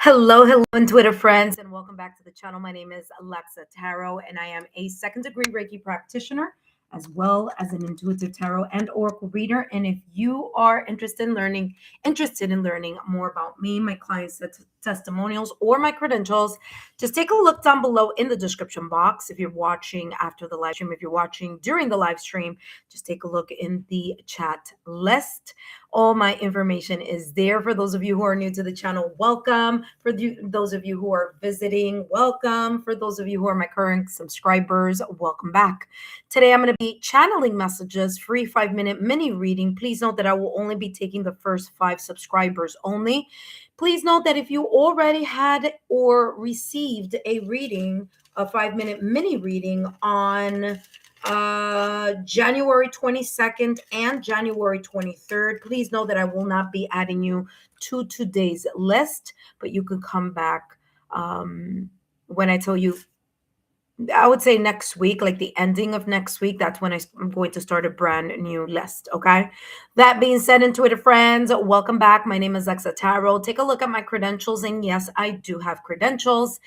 Hello, and Twitter friends, and welcome back to the channel. My name is Lexa Tarot, and I am a second-degree Reiki practitioner, as well as an intuitive tarot and oracle reader. And if you are interested in learning more about me, my clients' testimonials, or my credentials, just take a look down below in the description box. If you're watching after the live stream, if you're watching during the live stream, just take a look in the chat list. All my information is there. For those of you who are new to the channel, welcome. For those of you who are visiting, welcome. For those of you who are my current subscribers, welcome back. Today, I'm going to be channeling messages, free 5-minute mini reading. Please note that I will only be taking the first 5 subscribers only. Please note that if you already had or received a reading, a 5-minute mini reading on January 22nd and January 23rd. Please know that I will not be adding you to today's list, but you can come back when I tell you, I would say next week, like the ending of next week. That's when I'm going to start a brand new list. Okay. That being said, Intuitive friends, welcome back. My name is Lexa Tarot. Take a look at my credentials. And yes, I do have credentials.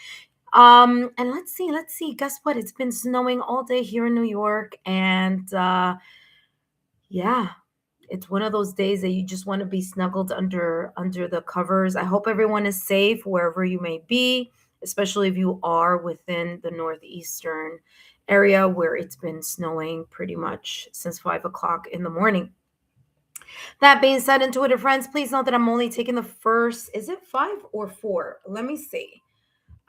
And let's see. Guess what? It's been snowing all day here in New York. And yeah, it's one of those days that you just want to be snuggled under the covers. I hope everyone is safe wherever you may be, especially if you are within the northeastern area where it's been snowing pretty much since 5 o'clock in the morning. That being said, Intuitive friends, please note that I'm only taking the first, is it 5 or 4? Let me see.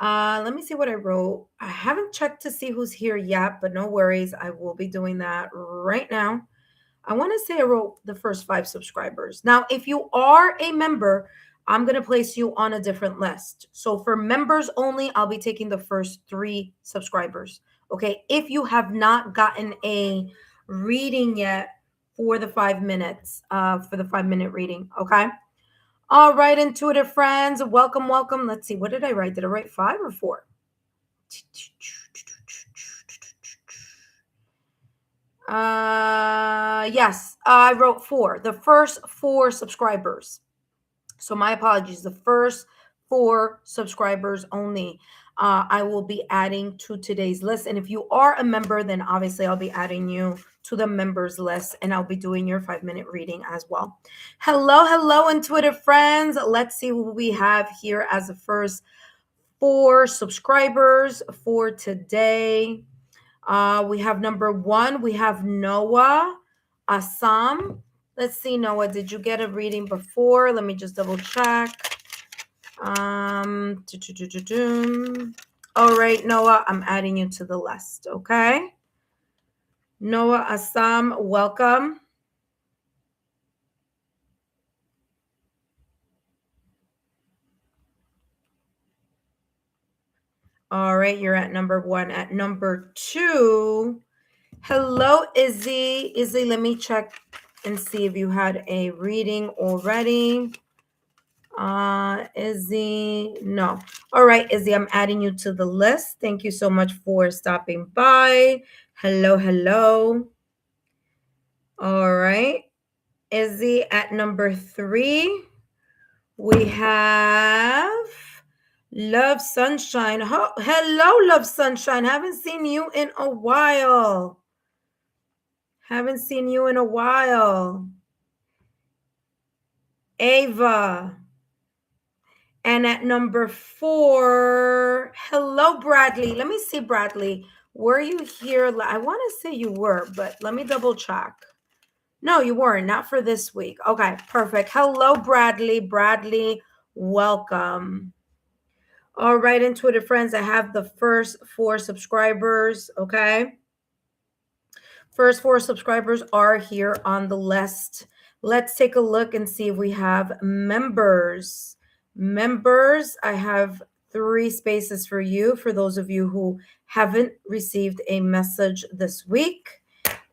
Let me see what I wrote. I haven't checked to see who's here yet, but no worries. I will be doing that right now. I want to say I wrote the first 5 subscribers. Now, if you are a member, I'm going to place you on a different list. So for members only, I'll be taking the first 3 subscribers. Okay. If you have not gotten a reading yet for the 5 minutes, for the 5-minute reading. Okay. All right, Intuitive friends, welcome. Let's see, what did I write? Did I write 5 or 4? Yes, I wrote 4. The first 4 subscribers. So my apologies. The first 4 subscribers only. I will be adding to today's list. And if you are a member, then obviously I'll be adding you to the members list, and I'll be doing your 5-minute reading as well. Hello, Intuitive friends. Let's see who we have here as the first 4 subscribers for today. We have number 1. We have Noah Assam. Let's see, Noah, did you get a reading before? Let me just double check. All right, Noah, I'm adding you to the list. Okay. Noah Assam, welcome. All right, you're at number 1. At number 2, hello, Izzy. Izzy, let me check and see if you had a reading already. Izzy, no. All right, Izzy, I'm adding you to the list. Thank you so much for stopping by. Hello. All right, Izzy, at number 3, we have Love Sunshine. Hello, Love Sunshine. Haven't seen you in a while. Ava. And at number 4, hello, Bradley. Let me see, Bradley. Were you here? I want to say you were, but let me double check. No, you weren't. Not for this week. Okay, perfect. Hello, Bradley. Bradley, welcome. All right, Intuitive friends, I have the first 4 subscribers. Okay. First 4 subscribers are here on the list. Let's take a look and see if we have members. Members, I have 3 spaces for you, for those of you who haven't received a message this week.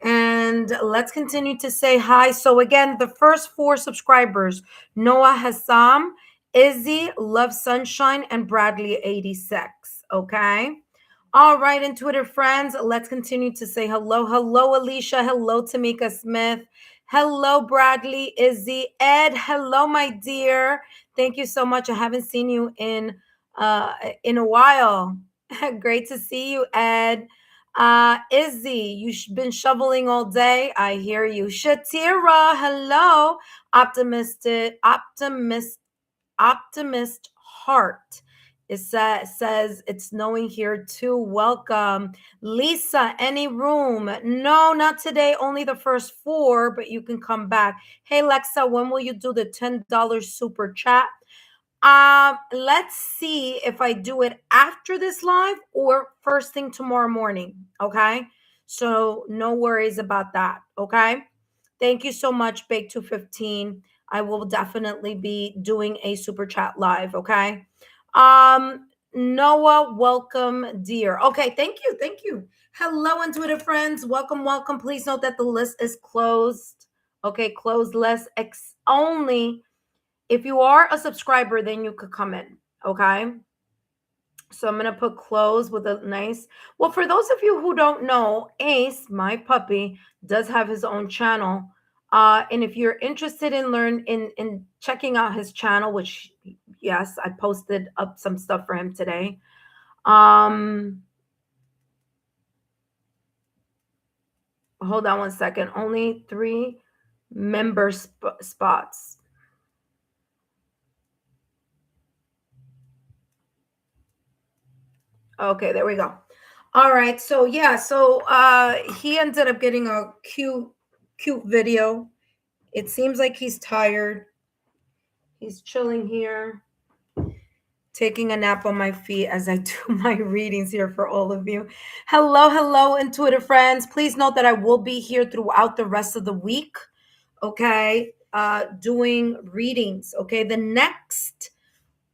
And let's continue to say hi. So again, the first 4 subscribers, Noah Hassam, Izzy, Love Sunshine, and Bradley 86. Okay. All right, Intuitive friends, let's continue to say hello. Hello, Alicia. Hello, Tamika Smith. Hello, Bradley, Izzy, Ed. Hello, my dear. Thank you so much. I haven't seen you in a while. Great to see you, Ed. Izzy, you've been shoveling all day. I hear you. Shatira, hello. Optimist heart. Says it's snowing here too. Welcome. Lisa, any room? No, not today. Only the first four, but you can come back. Hey, Lexa, when will you do the $10 super chat? Let's see if I do it after this live or first thing tomorrow morning. Okay. So no worries about that. Okay. Thank you so much, Bake 215. I will definitely be doing a super chat live. Okay. Noah, welcome, dear. Okay, thank you. Thank you. Hello, intuitive friends. Welcome, welcome. Please note that the list is closed. Okay, closed list only. If you are a subscriber, then you could come in. Okay. So I'm going to put close with a nice. Well, for those of you who don't know, Ace, my puppy, does have his own channel. And if you're interested in checking out his channel, which yes, I posted up some stuff for him today. Hold on one second. Only 3 member spots. Okay, there we go. All right. So yeah, so he ended up getting a cute video. It seems like he's tired. He's chilling here, taking a nap on my feet as I do my readings here for all of you. Hello, hello, intuitive friends. Please note that I will be here throughout the rest of the week. Okay, doing readings. Okay, the next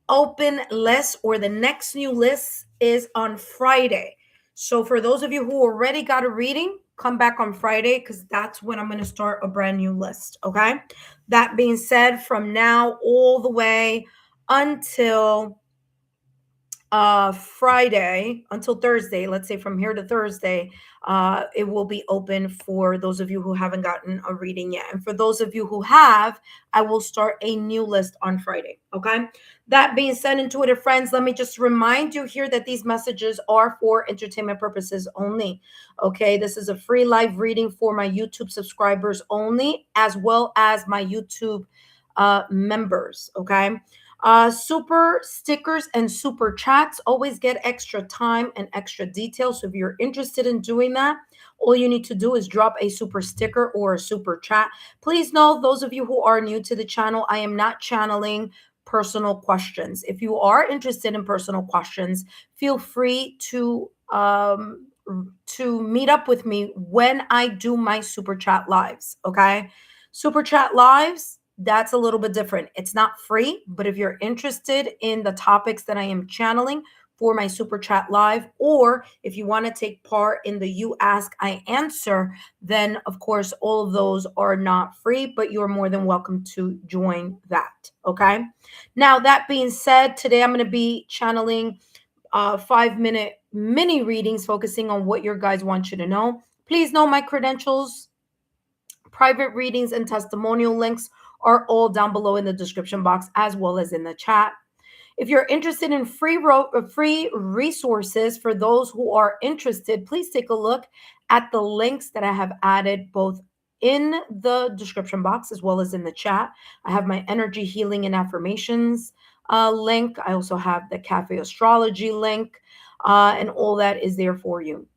open list or the next new list is on Friday. So for those of you who already got a reading, come back on Friday because that's when I'm going to start a brand new list. Okay. That being said, from now all the way until Friday, until Thursday, let's say from here to Thursday, it will be open for those of you who haven't gotten a reading yet. And for those of you who have, I will start a new list on Friday. Okay. That being said, intuitive friends, let me just remind you here that these messages are for entertainment purposes only. Okay. This is a free live reading for my YouTube subscribers only, as well as my YouTube members. Okay. Super stickers and super chats always get extra time and extra details. So if you're interested in doing that, all you need to do is drop a super sticker or a super chat. Please know, those of you who are new to the channel, I am not channeling personal questions. If you are interested in personal questions, feel free to meet up with me when I do my super chat lives. Okay, super chat lives, that's a little bit different. It's not free, but if you're interested in the topics that I am channeling for my super chat live, or if you want to take part in the You Ask, I Answer, then of course all of those are not free, but you're more than welcome to join that. Okay. Now, that being said, today I'm going to be channeling 5-minute mini readings focusing on what your guides want you to know. Please know my credentials, private readings, and testimonial links are all down below in the description box as well as in the chat. If you're interested in free resources for those who are interested, please take a look at the links that I have added both in the description box as well as in the chat. I have my energy healing and affirmations link. I also have the Cafe Astrology link, and all that is there for you.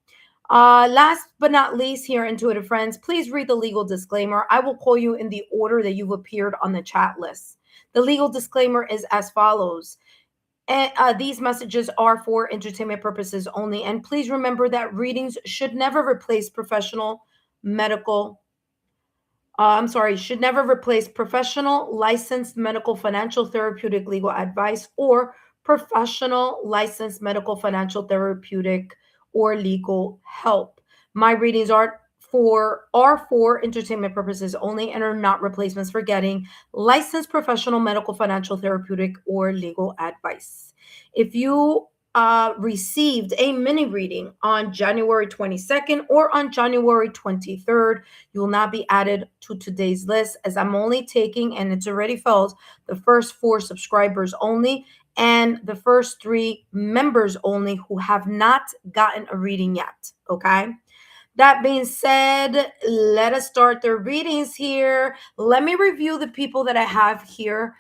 Last but not least, here, intuitive friends, please read the legal disclaimer. I will call you in the order that you've appeared on the chat list. The legal disclaimer is as follows. These messages are for entertainment purposes only. And please remember that readings should never replace should never replace professional, licensed medical, financial, therapeutic, legal advice, or professional, licensed medical, financial, therapeutic, or legal help. My readings are for entertainment purposes only and are not replacements for getting licensed professional, medical, financial, therapeutic, or legal advice. If you received a mini reading on January 22nd or on January 23rd, you will not be added to today's list, as I'm only taking, and it's already filled, the first 4 subscribers only and the first 3 members only who have not gotten a reading yet. Okay. That being said, let us start the readings here. Let me review the people that I have here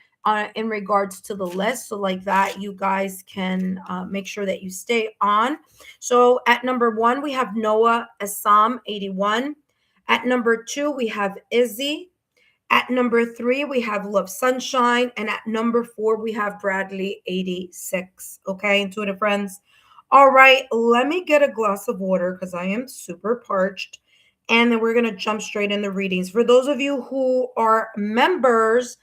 in regards to the list. So like that, you guys can make sure that you stay on. So at number 1, we have Noah Assam, 81. At number 2, we have Izzy. At number 3, we have Love Sunshine. And at number 4, we have Bradley, 86. Okay, intuitive friends. All right, let me get a glass of water because I am super parched. And then we're going to jump straight in the readings. For those of you who are members,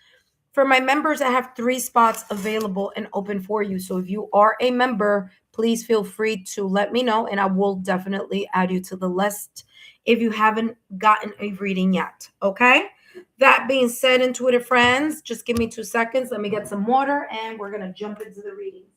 for my members, I have 3 spots available and open for you. So if you are a member, please feel free to let me know and I will definitely add you to the list if you haven't gotten a reading yet. Okay. That being said, intuitive friends, just give me 2 seconds. Let me get some water and we're going to jump into the readings.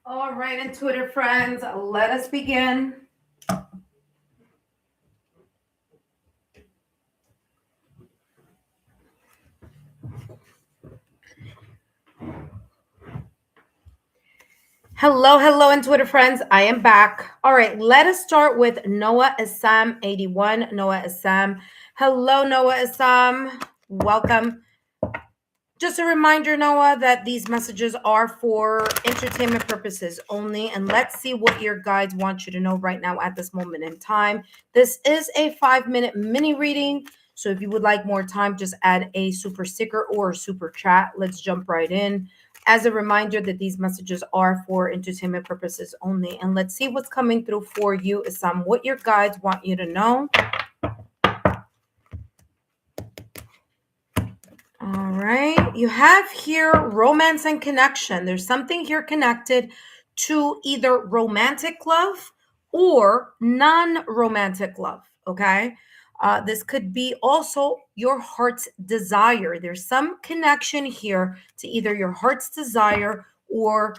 All right, intuitive friends, let us begin. Hello, intuitive friends. I am back. All right, let us start with Noah Assam, 81. Noah Assam. Hello, Noah Assam. Welcome. Just a reminder, Noah, that these messages are for entertainment purposes only. And let's see what your guides want you to know right now at this moment in time. This is a 5-minute mini reading. So if you would like more time, just add a super sticker or a super chat. Let's jump right in. As a reminder that these messages are for entertainment purposes only. And let's see what's coming through for you, Assam, what your guides want you to know. All right. You have here romance and connection. There's something here connected to either romantic love or non-romantic love. Okay. This could be also your heart's desire. There's some connection here to either your heart's desire or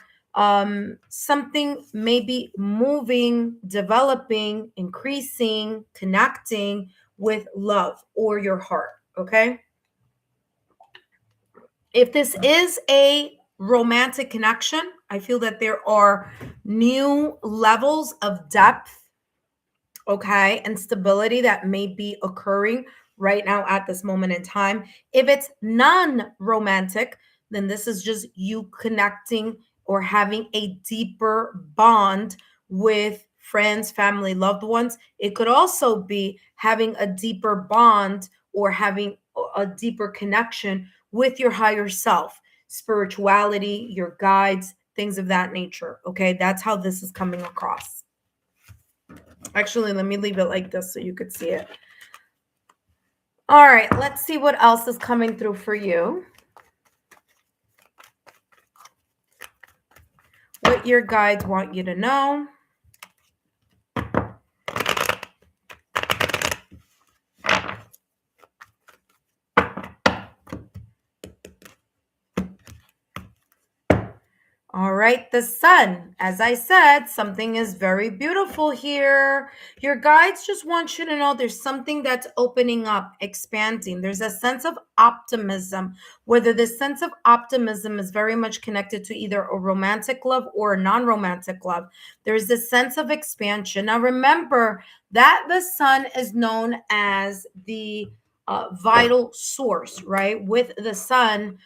something maybe moving, developing, increasing, connecting with love or your heart. Okay. If this is a romantic connection, I feel that there are new levels of depth, okay, and stability that may be occurring right now at this moment in time. If it's non-romantic, then this is just you connecting or having a deeper bond with friends, family, loved ones. It could also be having a deeper bond or having a deeper connection with your higher self, spirituality, your guides, things of that nature. Okay, that's how this is coming across. Actually, let me leave it like this so you could see it. All right, let's see what else is coming through for you. What your guides want you to know. All right, the sun. As I said, something is very beautiful here. Your guides just want you to know there's something that's opening up, expanding. There's a sense of optimism, whether this sense of optimism is very much connected to either a romantic love or a non-romantic love. There's this sense of expansion. Now, remember that the sun is known as the vital source, right? With the sun,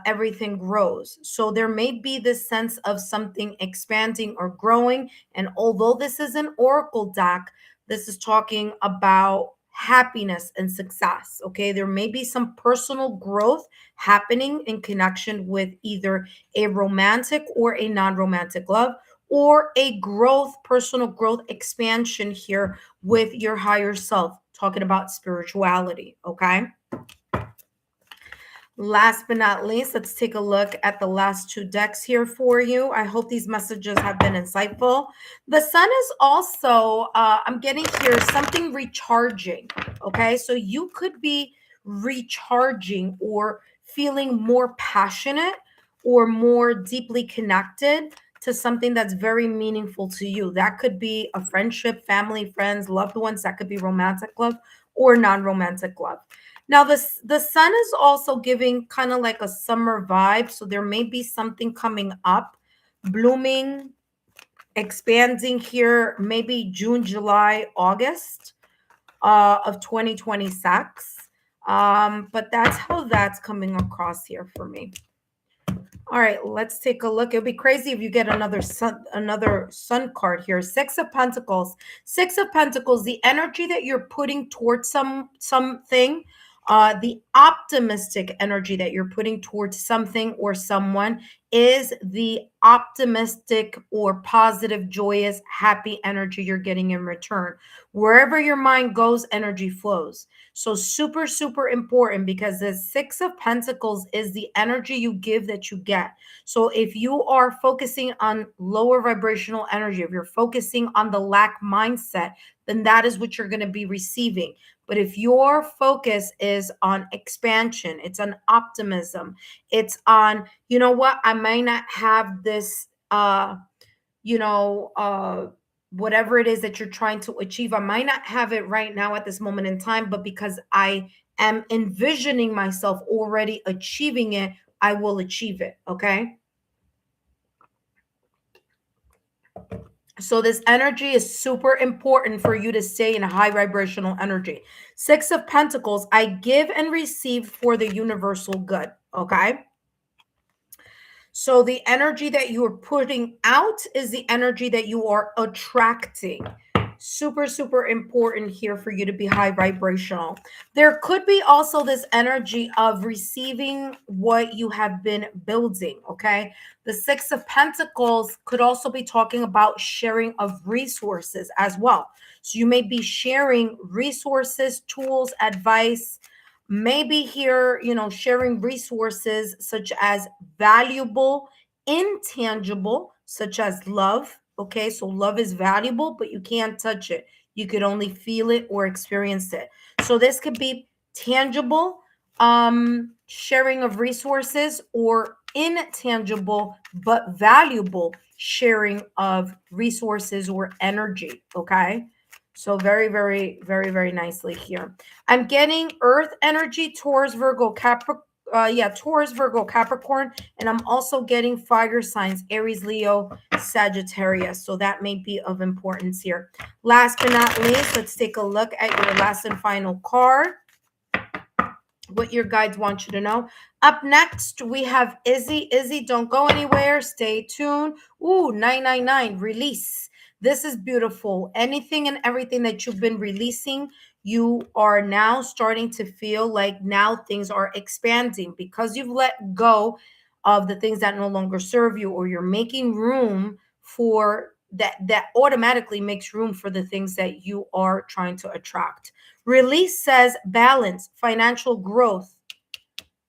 everything grows. So there may be this sense of something expanding or growing. And although this is an oracle deck, this is talking about happiness and success. Okay. There may be some personal growth happening in connection with either a romantic or a non romantic love, or a growth, personal growth expansion here with your higher self, talking about spirituality. Okay. Last but not least, let's take a look at the last two decks here for you. I hope these messages have been insightful. The sun is also, I'm getting here, something recharging. Okay, so you could be recharging or feeling more passionate or more deeply connected to something that's very meaningful to you. That could be a friendship, family, friends, loved ones. That could be romantic love or non-romantic love. Now, the sun is also giving kind of like a summer vibe. So there may be something coming up, blooming, expanding here, maybe June, July, August of 2026. But that's how that's coming across here for me. All right, let's take a look. It'll be crazy if you get another sun card here. Six of Pentacles. Six of Pentacles, the energy that you're putting towards something, the optimistic energy that you're putting towards something or someone is the optimistic or positive, joyous, happy energy you're getting in return. Wherever your mind goes, energy flows. So super, super important, because the Six of Pentacles is the energy you give that you get. So if you are focusing on lower vibrational energy, if you're focusing on the lack mindset, then that is what you're going to be receiving. But if your focus is on expansion, it's on optimism, it's on, you know what, I might not have this, you know, whatever it is that you're trying to achieve, I might not have it right now at this moment in time, but because I am envisioning myself already achieving it, I will achieve it. Okay. So this energy is super important for you to stay in a high vibrational energy. Six of Pentacles, I give and receive for the universal good. Okay. So the energy that you are putting out is the energy that you are attracting. Super, super important here for you to be high vibrational. There could be also this energy of receiving what you have been building. Okay. The Six of Pentacles could also be talking about sharing of resources as well. So you may be sharing resources, tools, advice, maybe here, you know, sharing resources such as valuable, intangible, such as love. Okay, so love is valuable, but you can't touch it. You could only feel it or experience it. So this could be tangible, sharing of resources, or intangible but valuable sharing of resources or energy. Okay, so very, very, very, very nicely here. I'm getting earth energy, Taurus, Virgo, Capricorn. Taurus, Virgo, Capricorn. And I'm also getting fire signs, Aries, Leo, Sagittarius. So that may be of importance here. Last but not least, let's take a look at your last and final card. What your guides want you to know. Up next, we have Izzy. Izzy, don't go anywhere. Stay tuned. Ooh, 999, release. This is beautiful. Anything and everything that you've been releasing, you are now starting to feel like now things are expanding because you've let go of the things that no longer serve you, or you're making room for that automatically makes room for the things that you are trying to attract. Release says balance, financial growth.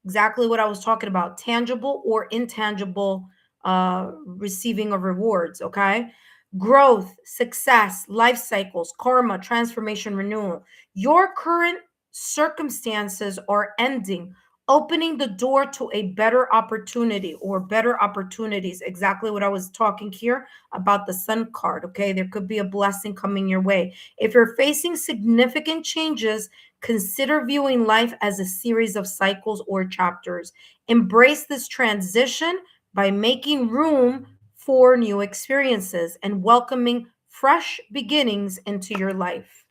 Exactly what I was talking about. Tangible or intangible receiving of rewards, okay? Growth, success, life cycles, karma, transformation, renewal. Your current circumstances are ending, opening the door to a better opportunity or better opportunities. Exactly what I was talking here about the sun card, okay? There could be a blessing coming your way. If you're facing significant changes, consider viewing life as a series of cycles or chapters. Embrace this transition by making room for new experiences and welcoming fresh beginnings into your life.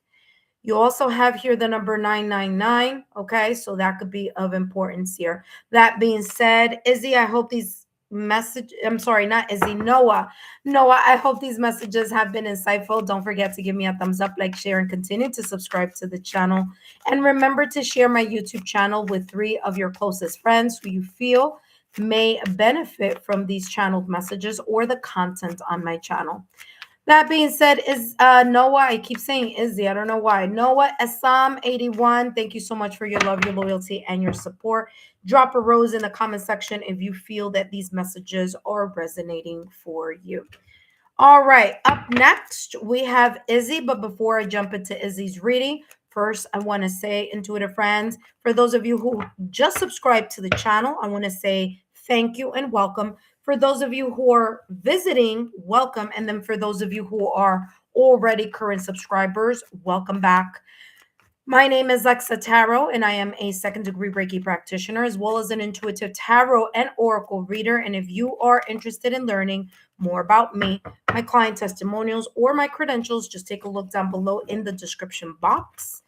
You also have here the number 999. Okay, so that could be of importance here. That being said, Izzy, I hope these I'm sorry, not Izzy, Noah. Noah, I hope these messages have been insightful. Don't forget to give me a thumbs up, like, share, and continue to subscribe to the channel. And remember to share my YouTube channel with 3 of your closest friends who you feel may benefit from these channeled messages or the content on my channel. That being said, is Noah, I keep saying Izzy, I don't know why. Noah Assam81, thank you so much for your love, your loyalty, and your support. Drop a rose in the comment section if you feel that these messages are resonating for you. All right, up next, we have Izzy. But before I jump into Izzy's reading, first, I want to say, intuitive friends, for those of you who just subscribed to the channel, I want to say thank you and welcome. For those of you who are visiting, welcome. And then for those of you who are already current subscribers, welcome back. My name is Lexa Tarot, and I am a second-degree Reiki practitioner, as well as an intuitive tarot and oracle reader. And if you are interested in learning more about me, my client testimonials, or my credentials, just take a look down below in the description box.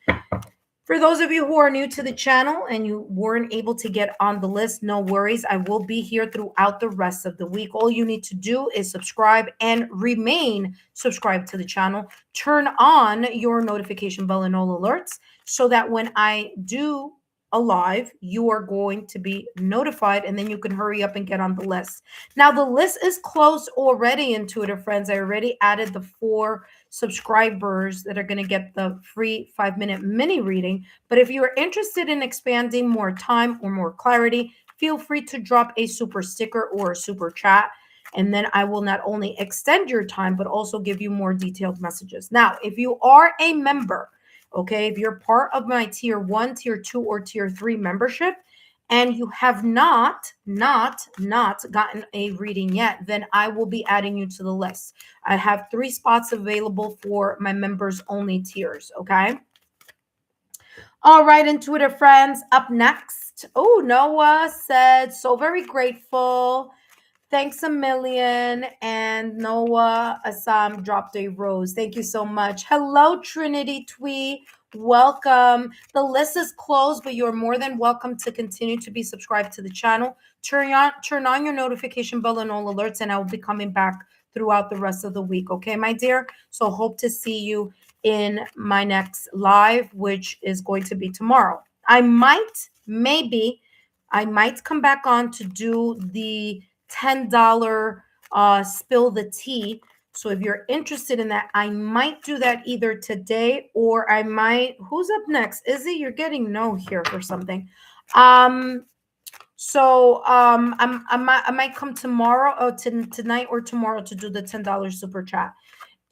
For those of you who are new to the channel and you weren't able to get on the list, no worries. I will be here throughout the rest of the week. All you need to do is subscribe and remain subscribed to the channel. Turn on your notification bell and all alerts so that when I do a live, you are going to be notified, and then you can hurry up and get on the list. Now, the list is closed already, intuitive friends. I already added the 4 subscribers that are going to get the free 5-minute mini reading. But if you are interested in expanding more time or more clarity, feel free to drop a super sticker or a super chat. And then I will not only extend your time, but also give you more detailed messages. Now, if you are a member, okay, if you're part of my tier 1, tier 2, or tier 3 membership, and you have not gotten a reading yet, then I will be adding you to the list. I have 3 spots available for my members only tiers, okay? All right, intuitive friends, up next. Oh, Noah said, so very grateful. Thanks a million. And Noah Assam dropped a rose. Thank you so much. Hello, Trinity Twee. Welcome. The list is closed, but you're more than welcome to continue to be subscribed to the channel. Turn on your notification bell and all alerts, and I will be coming back throughout the rest of the week. Okay, my dear? So hope to see you in my next live, which is going to be tomorrow. I might come back on to do the $10 spill the tea. So if you're interested in that, I might do that either today, or I might, who's up next? Izzy, you're getting no here for something. I might come tomorrow or tonight or tomorrow to do the $10 super chat.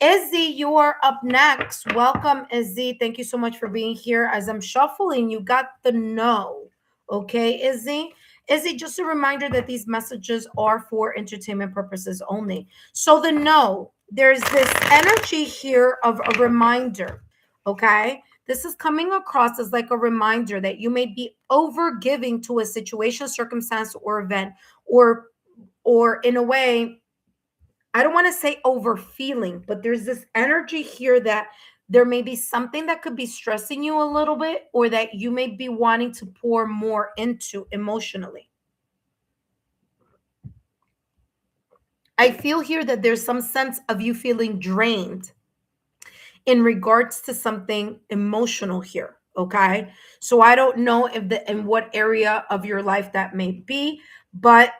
Izzy, you are up next. Welcome, Izzy. Thank you so much for being here. As I'm shuffling, you got the no. Okay, Izzy? Izzy, just a reminder that these messages are for entertainment purposes only. So the no, there's this energy here of a reminder, okay? This is coming across as like a reminder that you may be over giving to a situation, circumstance, or event, or in a way, I don't want to say over feeling, but there's this energy here that there may be something that could be stressing you a little bit, or that you may be wanting to pour more into emotionally. I feel here that there's some sense of you feeling drained in regards to something emotional here. Okay. So I don't know in what area of your life that may be, but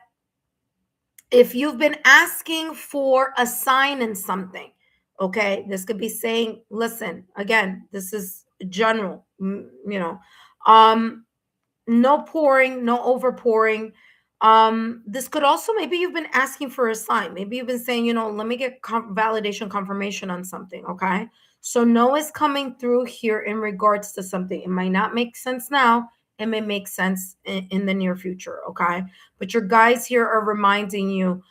if you've been asking for a sign in something, okay, this could be saying, listen, again, this is general, no pouring, no overpouring. This could also, maybe you've been asking for a sign. Maybe you've been saying, let me get validation confirmation on something. Okay. So no is coming through here in regards to something. It might not make sense now. It may make sense in the near future. Okay. But your guys here are reminding you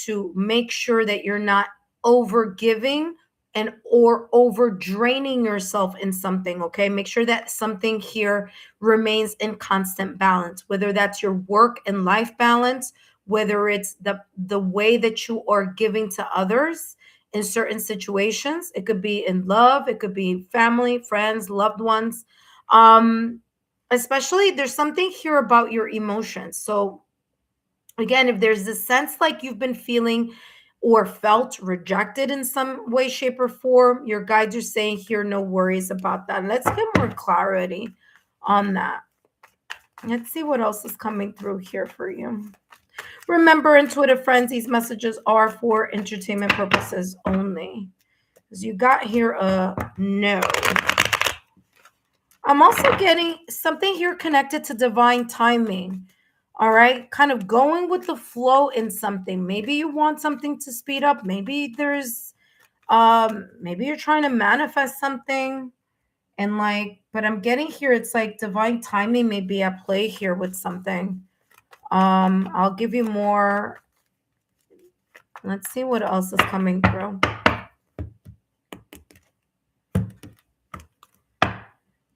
to make sure that you're not over giving and or over draining yourself in something. Okay. Make sure that something here remains in constant balance, whether that's your work and life balance, whether it's the way that you are giving to others in certain situations. It could be in love, it could be family, friends, loved ones. um Especially, there's something here about your emotions. So again, if there's this sense like you've been feeling or felt rejected in some way, shape, or form, your guides are saying here, no worries about that. Let's get more clarity on that. Let's see what else is coming through here for you. Remember, intuitive friends, these messages are for entertainment purposes only. Because you got here a no. I'm also getting something here connected to divine timing. All right. Kind of going with the flow in something. Maybe you want something to speed up. Maybe maybe you're trying to manifest something. And but I'm getting here, it's like divine timing may be at play here with something. I'll give you more. Let's see what else is coming through.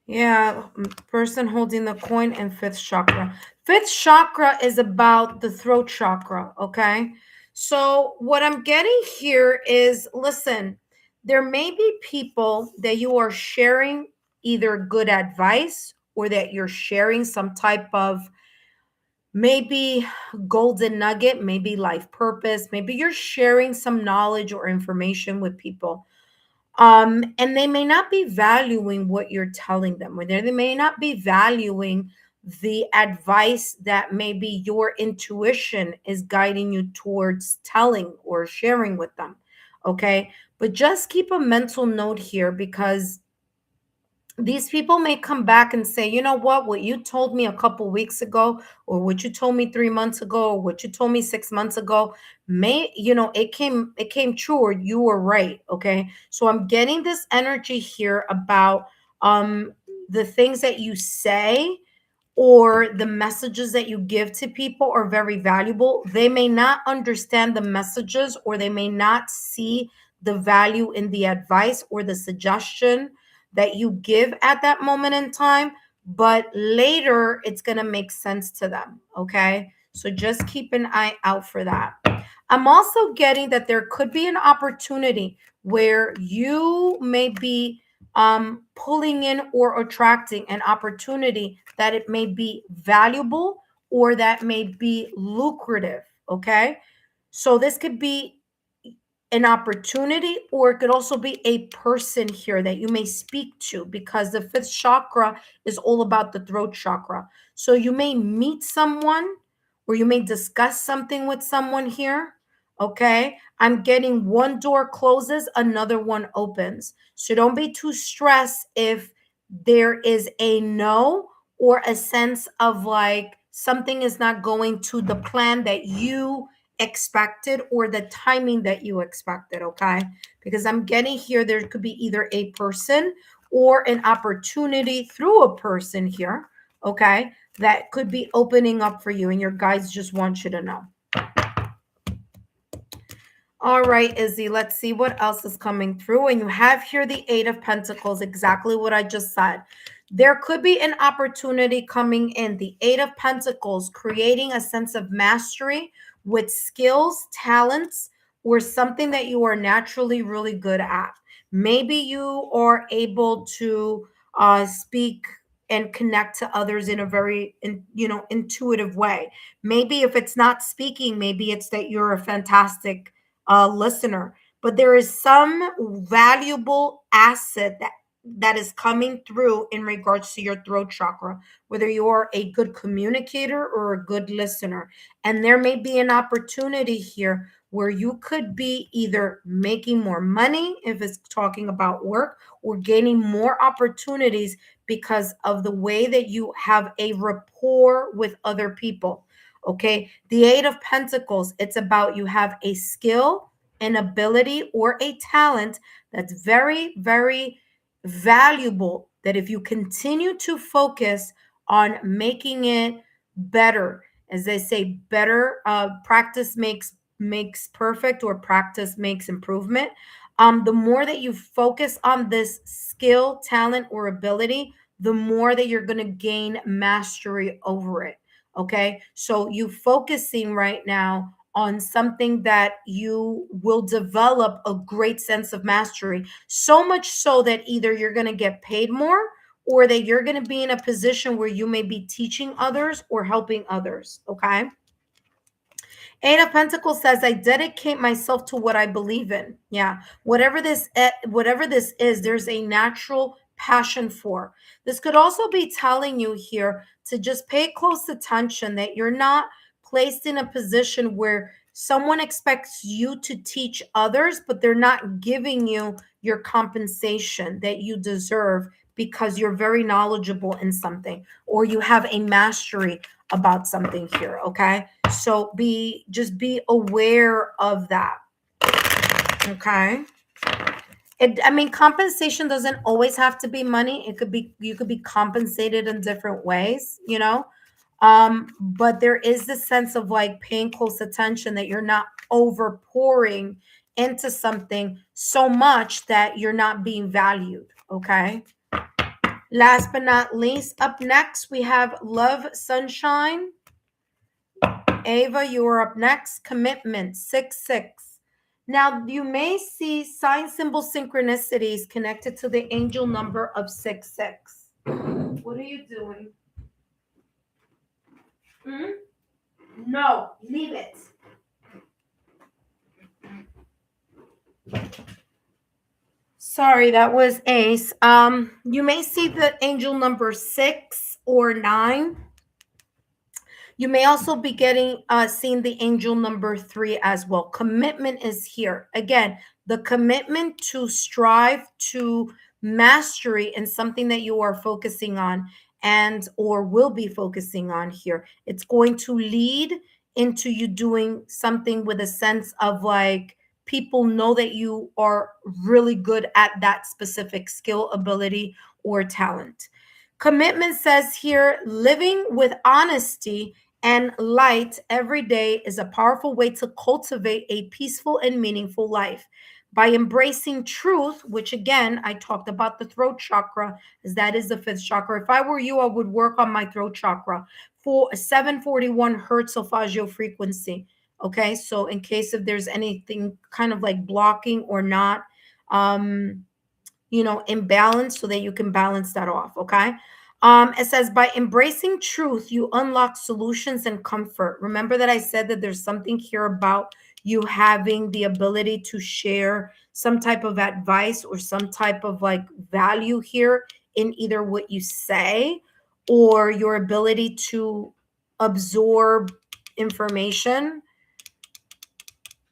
Yeah, person holding the coin and fifth chakra. Fifth chakra is about the throat chakra, okay? So what I'm getting here is, listen, there may be people that you are sharing either good advice or that you're sharing some type of maybe golden nugget, maybe life purpose, maybe you're sharing some knowledge or information with people. And they may not be valuing what you're telling them, or they may not be valuing the advice that maybe your intuition is guiding you towards telling or sharing with them. Okay. But just keep a mental note here, because these people may come back and say, you know what you told me a couple weeks ago, or what you told me 3 months ago, or what you told me 6 months ago, it came true, or you were right. Okay. So I'm getting this energy here about the things that you say or the messages that you give to people are very valuable. They may not understand the messages, or they may not see the value in the advice or the suggestion that you give at that moment in time, but later it's going to make sense to them. Okay. So just keep an eye out for that. I'm also getting that there could be an opportunity where you may be pulling in or attracting an opportunity that it may be valuable or that may be lucrative. Okay. So this could be an opportunity, or it could also be a person here that you may speak to, because the fifth chakra is all about the throat chakra. So you may meet someone, or you may discuss something with someone here. Okay. I'm getting one door closes, another one opens. So don't be too stressed if there is a no, or a sense of like something is not going to the plan that you expected or the timing that you expected. Okay. Because I'm getting here, there could be either a person or an opportunity through a person here. Okay. That could be opening up for you, and your guides just want you to know. All right, Izzy, let's see what else is coming through. And you have here the Eight of Pentacles, exactly what I just said. There could be an opportunity coming in. The Eight of Pentacles, creating a sense of mastery with skills, talents, or something that you are naturally really good at. Maybe you are able to speak and connect to others in a very intuitive way. Maybe if it's not speaking, maybe it's that you're a fantastic listener. But there is some valuable asset that is coming through in regards to your throat chakra, whether you're a good communicator or a good listener. And there may be an opportunity here where you could be either making more money if it's talking about work, or gaining more opportunities because of the way that you have a rapport with other people. Okay. The Eight of Pentacles, it's about you have a skill, an ability, or a talent that's very, very valuable, that if you continue to focus on making it better, as they say, better practice makes perfect, or practice makes improvement. The more that you focus on this skill, talent, or ability, the more that you're going to gain mastery over it. Okay. So you focusing right now on something that you will develop a great sense of mastery, so much so that either you're going to get paid more, or that you're going to be in a position where you may be teaching others or helping others. Okay. Eight of Pentacles says, I dedicate myself to what I believe in. Yeah. Whatever this is, there's a natural passion for. This could also be telling you here to just pay close attention, that you're not placed in a position where someone expects you to teach others, but they're not giving you your compensation that you deserve, because you're very knowledgeable in something, or you have a mastery about something here. Okay. So just be aware of that. Okay. I mean, compensation doesn't always have to be money. It could be, you could be compensated in different ways, you know. But there is this sense of like paying close attention, that you're not over pouring into something so much that you're not being valued. Okay. Last but not least, up next, we have Love Sunshine. Ava, you are up next. Commitment, 6-6. Now, you may see sign symbol synchronicities connected to the angel number of 6-6. What are you doing? No, leave it. Sorry, that was Ace. You may see the angel number 6 or 9. You may also be seeing the angel number 3 as well. Commitment is here. Again, the commitment to strive to mastery in something that you are focusing on, and or will be focusing on here. It's going to lead into you doing something with a sense of like, people know that you are really good at that specific skill, ability, or talent. Commitment says here, living with honesty and light every day is a powerful way to cultivate a peaceful and meaningful life. By embracing truth, which again, I talked about the throat chakra, as that is the 5th chakra. If I were you, I would work on my throat chakra for 741 hertz solfeggio frequency. Okay, so in case if there's anything kind of like blocking or not, imbalance, so that you can balance that off. Okay. It says, by embracing truth, you unlock solutions and comfort. Remember that I said that there's something here about you having the ability to share some type of advice or some type of like value here in either what you say or your ability to absorb information.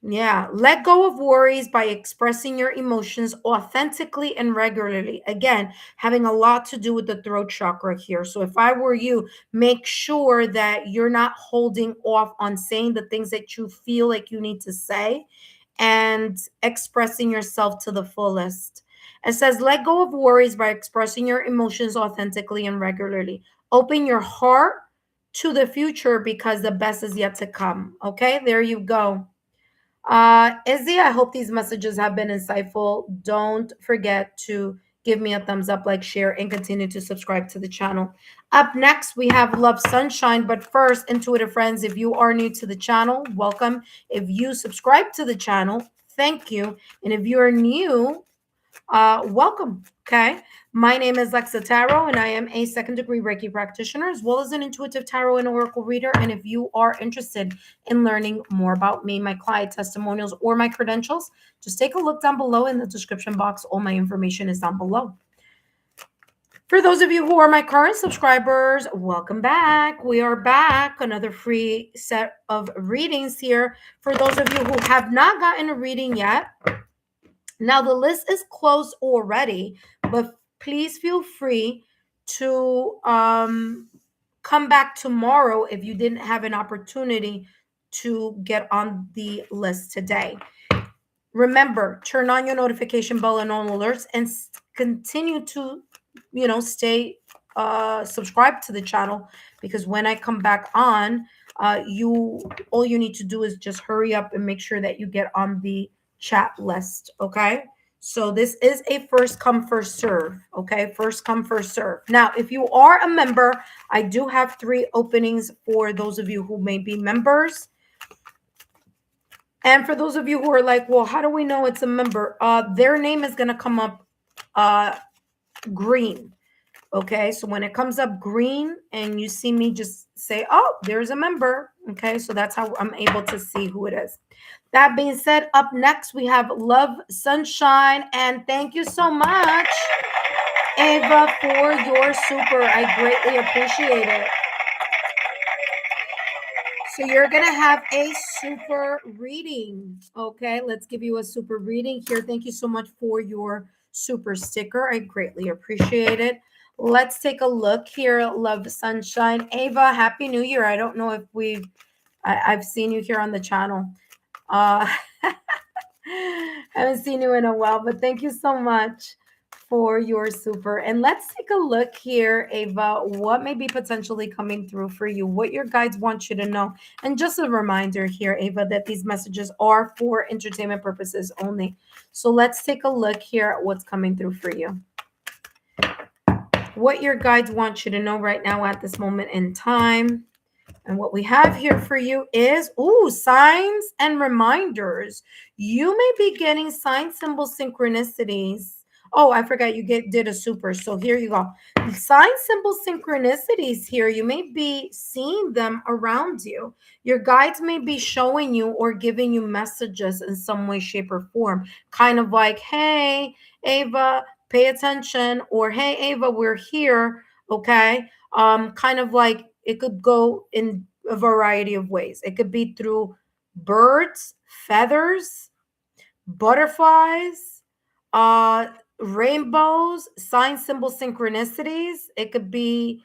Yeah, let go of worries by expressing your emotions authentically and regularly. Again, having a lot to do with the throat chakra here. So if I were you, make sure that you're not holding off on saying the things that you feel like you need to say, and expressing yourself to the fullest. It says, let go of worries by expressing your emotions authentically and regularly. Open your heart to the future, because the best is yet to come. Okay, there you go. Izzy, I hope these messages have been insightful. Don't forget to give me a thumbs up, like, share, and continue to subscribe to the channel. Up next, we have Love Sunshine. But first, intuitive friends, if you are new to the channel, welcome. If you subscribe to the channel, thank you. And if you're new, welcome. Okay. My name is Lexa Tarot, and I am a second-degree Reiki practitioner, as well as an intuitive tarot and oracle reader. And if you are interested in learning more about me, my client testimonials, or my credentials, just take a look down below in the description box. All my information is down below. For those of you who are my current subscribers, welcome back. We are back. Another free set of readings here. For those of you who have not gotten a reading yet, now the list is closed already, but please feel free to come back tomorrow if you didn't have an opportunity to get on the list today. Remember, turn on your notification bell and all alerts, and continue to, stay subscribed to the channel, because when I come back on, all you need to do is just hurry up and make sure that you get on the chat list. Okay. So this is a first come, first serve. Okay. First come, first serve. Now, if you are a member, I do have 3 openings for those of you who may be members. And for those of you who are like, well, how do we know it's a member? Their name is going to come up green. Okay, so when it comes up green and you see me, just say, oh, there's a member. Okay, so that's how I'm able to see who it is. That being said, up next, we have Love Sunshine. And thank you so much, Ava, for your super. I greatly appreciate it. So you're going to have a super reading. Okay, let's give you a super reading here. Thank you so much for your super sticker. I greatly appreciate it. Let's take a look here. Love Sunshine. Ava, Happy New Year. I don't know if I've seen you here on the channel. Haven't seen you in a while, but thank you so much for your super. And let's take a look here, Ava, what may be potentially coming through for you, what your guides want you to know. And just a reminder here, Ava, that these messages are for entertainment purposes only. So let's take a look here at what's coming through for you. What your guides want you to know right now at this moment in time. And what we have here for you is, signs and reminders. You may be getting sign symbol synchronicities. Oh, I forgot you did a super. So here you go. Sign symbol synchronicities here. You may be seeing them around you. Your guides may be showing you or giving you messages in some way, shape, or form. Kind of like, hey, Ava, pay attention. Or, hey, Ava, we're here. Okay. Kind of like, it could go in a variety of ways. It could be through birds, feathers, butterflies, rainbows, sign symbol synchronicities. It could be,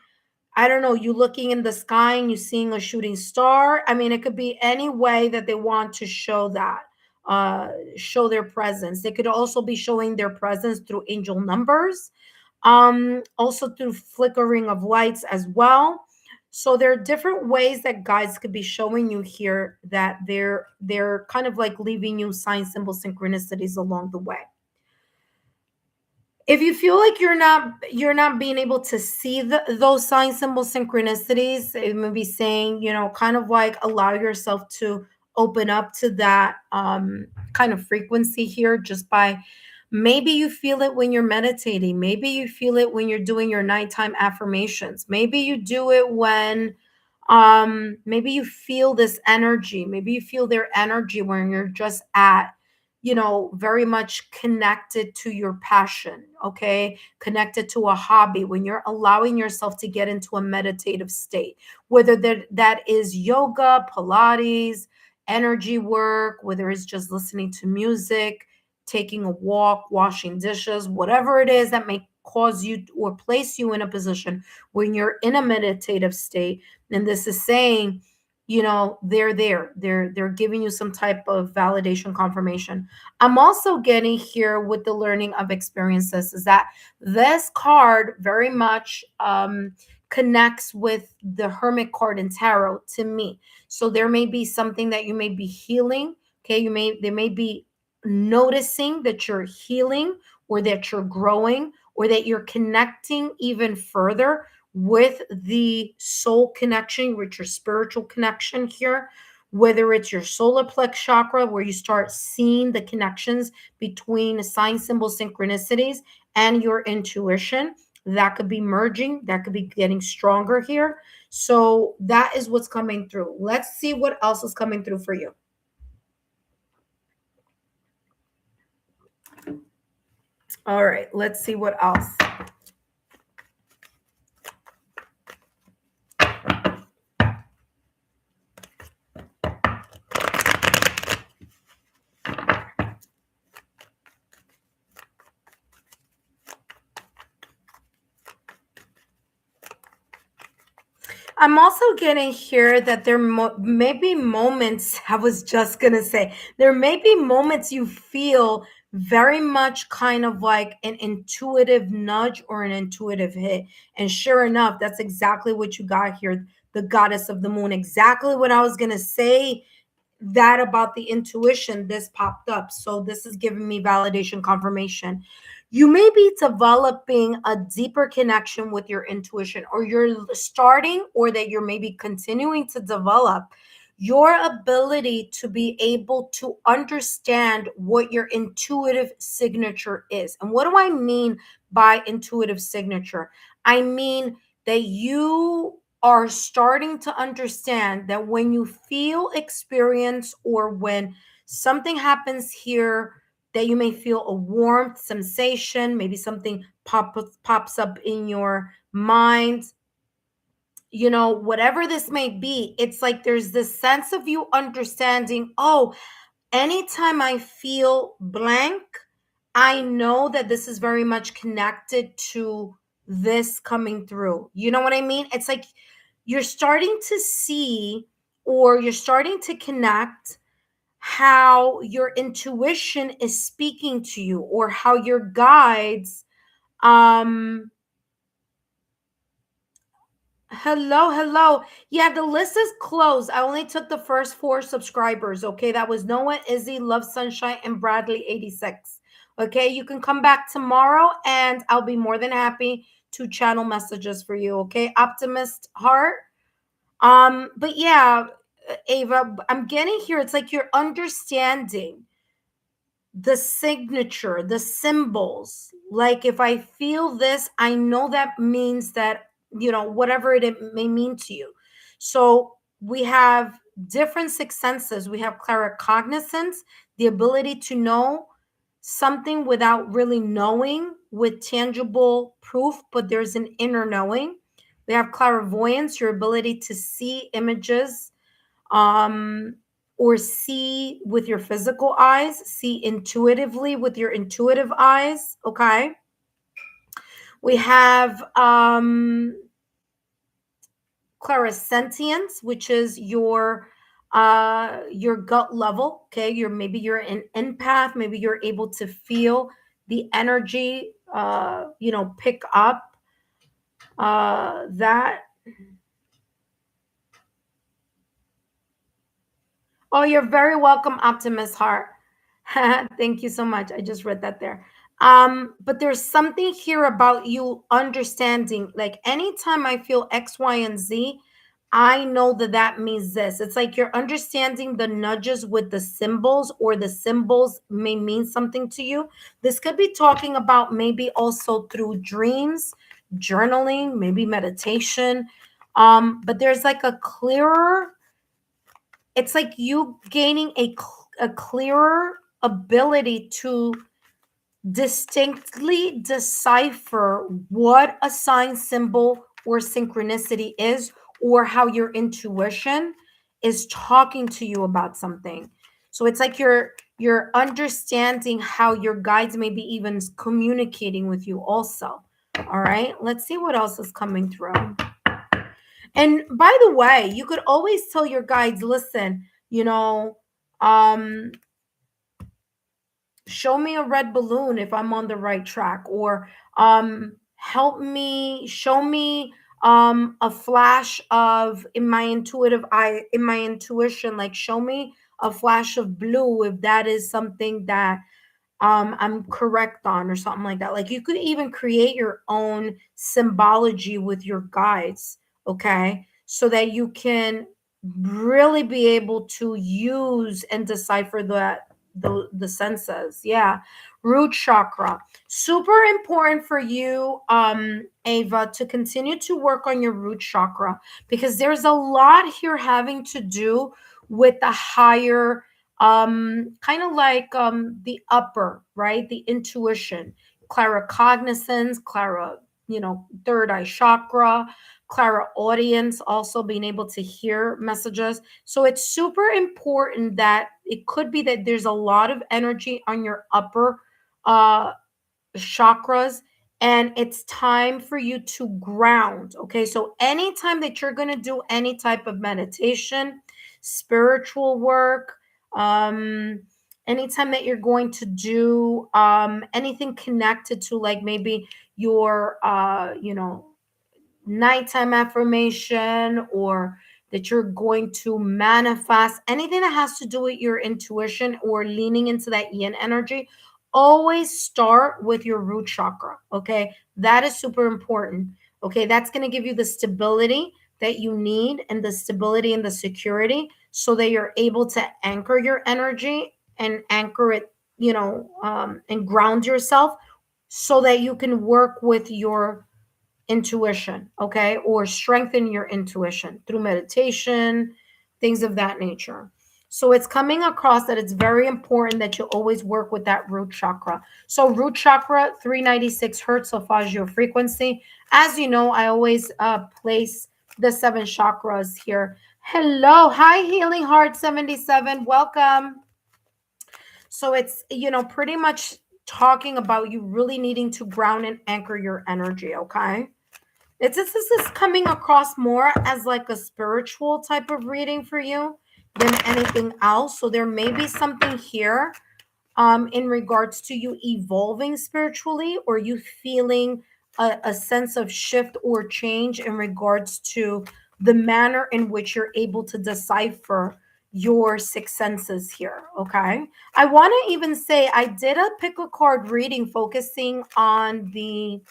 I don't know, you looking in the sky and you seeing a shooting star. I mean, it could be any way that they want to show that, show their presence. They could also be showing their presence through angel numbers, also through flickering of lights as well. So there are different ways that guides could be showing you here that they're kind of like leaving you sign symbol synchronicities along the way. If you feel like you're not being able to see those sign symbol synchronicities, it may be saying, kind of like allow yourself to open up to that kind of frequency here, just by, maybe you feel it when you're meditating. Maybe you feel it when you're doing your nighttime affirmations. Maybe you do it when maybe you feel this energy. Maybe you feel their energy when you're just at, very much connected to your passion, okay? Connected to a hobby, when you're allowing yourself to get into a meditative state, whether that is yoga, Pilates, energy work, whether it's just listening to music, taking a walk, washing dishes, whatever it is that may cause you or place you in a position when you're in a meditative state. And this is saying, they're there. They're giving you some type of validation, confirmation. I'm also getting here with the learning of experiences is that this card very much connects with the Hermit card in tarot to me. So there may be something that you may be healing. Okay, they may be noticing that you're healing, or that you're growing, or that you're connecting even further with the soul connection, with your spiritual connection here, whether it's your solar plex chakra, where you start seeing the connections between sign symbol synchronicities and your intuition. That could be merging, that could be getting stronger here. So that is what's coming through. Let's see what else is coming through for you. All right, let's see what else. I'm also getting here that there may be moments, I was just going to say, there may be moments you feel very much kind of like an intuitive nudge or an intuitive hit. And sure enough, that's exactly what you got here, the goddess of the moon. Exactly what I was going to say that about the intuition, this popped up. So this is giving me validation confirmation. You may be developing a deeper connection with your intuition, or you're starting, or that you're maybe continuing to develop your ability to be able to understand what your intuitive signature is. And what do I mean by intuitive signature? I mean that you are starting to understand that when you feel, experience, or when something happens here, that you may feel a warmth sensation, maybe something pops up in your mind, whatever this may be, it's like there's this sense of you understanding, oh, anytime I feel blank, I know that this is very much connected to this coming through. You know what I mean? It's like you're starting to see, or you're starting to connect how your intuition is speaking to you, or how your guides um hello. Yeah, the list is closed. I only took the first 4 subscribers. Okay, that was Noah, Izzy, Love Sunshine, and Bradley 86. Okay, you can come back tomorrow and I'll be more than happy to channel messages for you. Okay, optimist heart. But yeah, Ava, I'm getting here, it's like you're understanding the signature, the symbols. Like if I feel this, I know that means that, whatever it may mean to you. So we have different sixth senses. We have claircognizance, the ability to know something without really knowing with tangible proof, but there's an inner knowing. We have clairvoyance, your ability to see images, um, or see with your physical eyes, see intuitively with your intuitive eyes. Okay. We have clairsentience, which is your gut level. Okay, you're an empath, maybe you're able to feel the energy, pick up that. Oh, you're very welcome, Optimist Heart. Thank you so much. I just read that there. But there's something here about you understanding, like anytime I feel X, Y, and Z, I know that that means this. It's like you're understanding the nudges with the symbols, or the symbols may mean something to you. This could be talking about maybe also through dreams, journaling, maybe meditation. But there's like a clearer, it's like you gaining a clearer ability to distinctly decipher what a sign, symbol, or synchronicity is, or how your intuition is talking to you about something. So it's like you're understanding how your guides may be even communicating with you also. All right, let's see what else is coming through. And by the way, you could always tell your guides, listen, um, show me a red balloon if I'm on the right track, or help me, show me a flash of, in my intuitive eye, in my intuition, like show me a flash of blue if that is something that I'm correct on, or something like that. Like you could even create your own symbology with your guides, okay? So that you can really be able to use and decipher the senses. Yeah. Root chakra. Super important for you, Ava, to continue to work on your root chakra, because there's a lot here having to do with the higher, kind of like the upper, right, the intuition, claircognizance, third eye chakra, clairaudience, also being able to hear messages. So it's super important that it could be that there's a lot of energy on your upper uh chakras, and it's time for you to ground. Okay, so anytime that you're going to do any type of meditation, spiritual work, anytime that you're going to do anything connected to, like maybe your nighttime affirmation, or that you're going to manifest anything that has to do with your intuition or leaning into that yin energy, always start with your root chakra. Okay, that is super important. Okay, that's going to give you the stability that you need, and the stability and the security, so that you're able to anchor your energy and anchor it, and ground yourself, so that you can work with your intuition, okay, or strengthen your intuition through meditation, things of that nature. So it's coming across that it's very important that you always work with that root chakra. So root chakra, 396 hertz solfeggio frequency. As you know, I always place the 7 chakras here. Hello, hi, Healing Heart 77, welcome. So it's, pretty much talking about you really needing to ground and anchor your energy, okay? This is coming across more as like a spiritual type of reading for you than anything else. So there may be something here in regards to you evolving spiritually, or you feeling a sense of shift or change in regards to the manner in which you're able to decipher your six senses here. Okay, I want to even say I did a pick a card reading focusing on the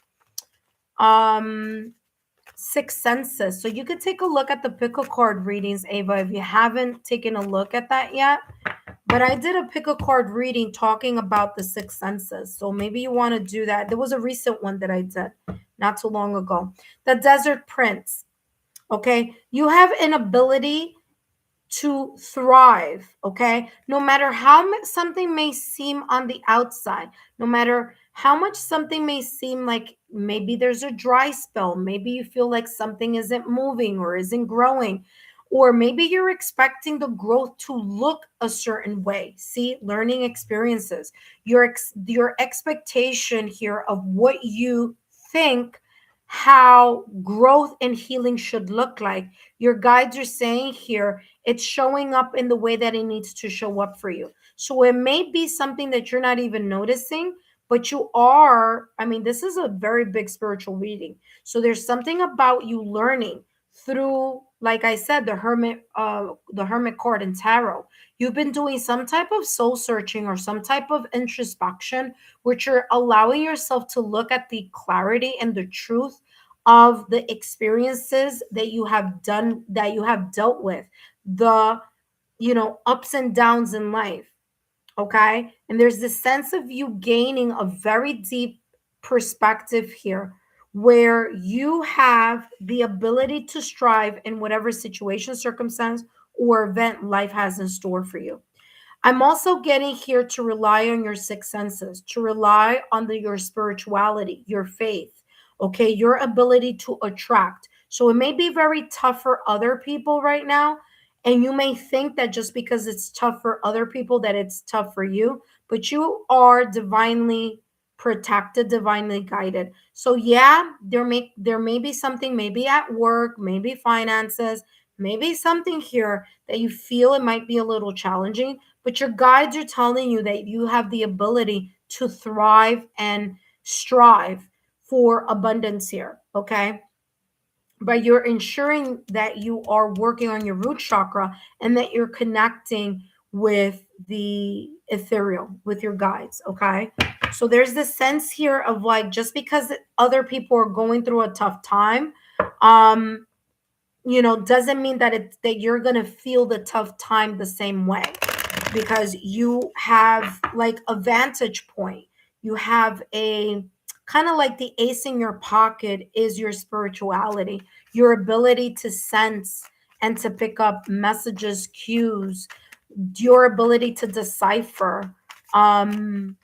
six senses. So you could take a look at the pick a card readings, Ava, if you haven't taken a look at that yet. But I did a pick a card reading talking about the six senses. So maybe you want to do that. There was a recent one that I did not too long ago. The Desert Prince. Okay. You have an ability to thrive, okay? No matter how something may seem on the outside, no matter how much something may seem like maybe there's a dry spell, maybe you feel like something isn't moving or isn't growing, or maybe you're expecting the growth to look a certain way. See, learning experiences, your expectation here of what you think how growth and healing should look like. Your guides are saying here it's showing up in the way that it needs to show up for you. So it may be something that you're not even noticing, but you are. I mean, this is a very big spiritual reading. So there's something about you learning through, like I said, the hermit card and tarot. You've been doing some type of soul searching or some type of introspection, which you're allowing yourself to look at the clarity and the truth of the experiences that you have done, that you have dealt with, the ups and downs in life. Okay, and there's this sense of you gaining a very deep perspective here, where you have the ability to strive in whatever situation, circumstance, or event life has in store for you. I'm also getting here to rely on your six senses, to rely on your spirituality, your faith, okay, your ability to attract. So it may be very tough for other people right now. And you may think that just because it's tough for other people, that it's tough for you, but you are divinely protected, divinely guided. So yeah, there may be something, maybe at work, maybe finances, maybe something here that you feel it might be a little challenging, but your guides are telling you that you have the ability to thrive and strive for abundance here, okay? But you're ensuring that you are working on your root chakra and that you're connecting with the ethereal, with your guides, okay? So there's this sense here of like, just because other people are going through a tough time, doesn't mean that that you're gonna feel the tough time the same way, because you have like a vantage point. You have a kind of like the ace in your pocket is your spirituality, your ability to sense and to pick up messages, cues, your ability to decipher, um,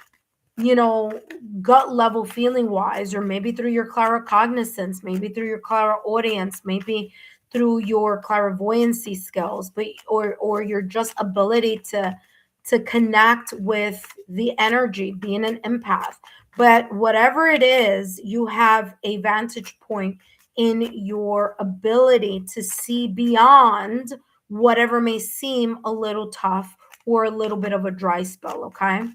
gut level feeling wise, or maybe through your claircognizance, maybe through your clairaudience, maybe through your clairvoyancy skills, but or your just ability to connect with the energy, being an empath. But whatever it is, you have a vantage point in your ability to see beyond whatever may seem a little tough or a little bit of a dry spell, okay?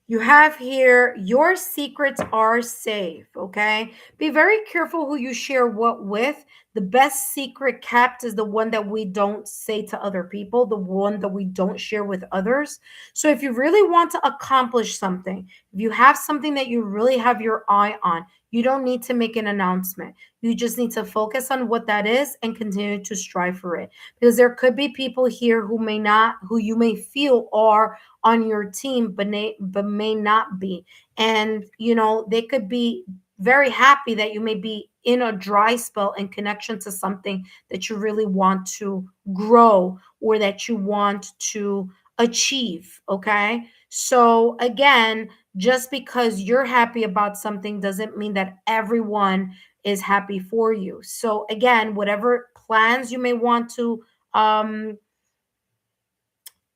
You have here, your secrets are safe, okay? Be very careful who you share what with. The best secret kept is the one that we don't say to other people, the one that we don't share with others. So if you really want to accomplish something, if you have something that you really have your eye on, you don't need to make an announcement. You just need to focus on what that is and continue to strive for it. Because there could be people here who may not, who you may feel are on your team but may not be, and they could be very happy that you may be in a dry spell in connection to something that you really want to grow or that you want to achieve, okay? So again, just because you're happy about something doesn't mean that everyone is happy for you. So again, whatever plans you may want to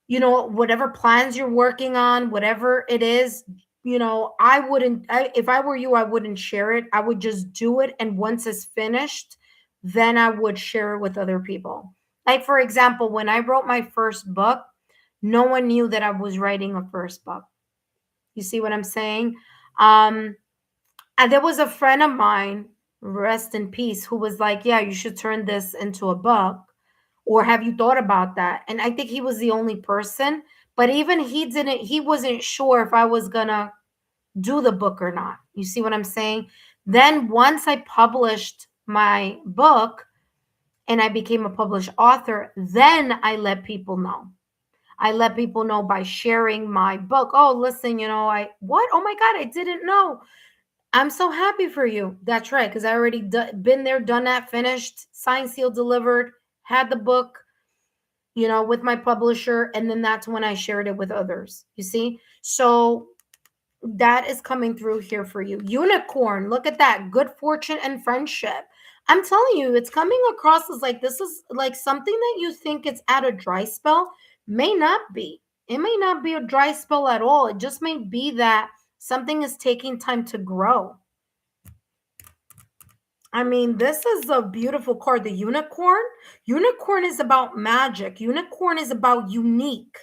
whatever plans you're working on, whatever it is, if I were you, I wouldn't share it. I would just do it. And once it's finished, then I would share it with other people. Like, for example, when I wrote my first book, no one knew that I was writing a first book. You see what I'm saying? Um, and there was a friend of mine, rest in peace, who was like, yeah, you should turn this into a book. Or have you thought about that? And I think he was the only person, but even he wasn't sure if I was gonna do the book or not. You see what I'm saying? Then once I published my book and I became a published author, then I let people know. I let people know by sharing my book. Oh, listen, what? Oh my God, I didn't know. I'm so happy for you. That's right, because I already been there, done that, finished, signed, sealed, delivered, had the book, with my publisher. And then that's when I shared it with others. You see? So that is coming through here for you. Unicorn, look at that. Good fortune and friendship. I'm telling you, it's coming across as like this is like something that you think it's at a dry spell, may not be. It may not be a dry spell at all. It just may be that something is taking time to grow. I mean, this is a beautiful card. The unicorn. Unicorn is about magic. Unicorn is about unique.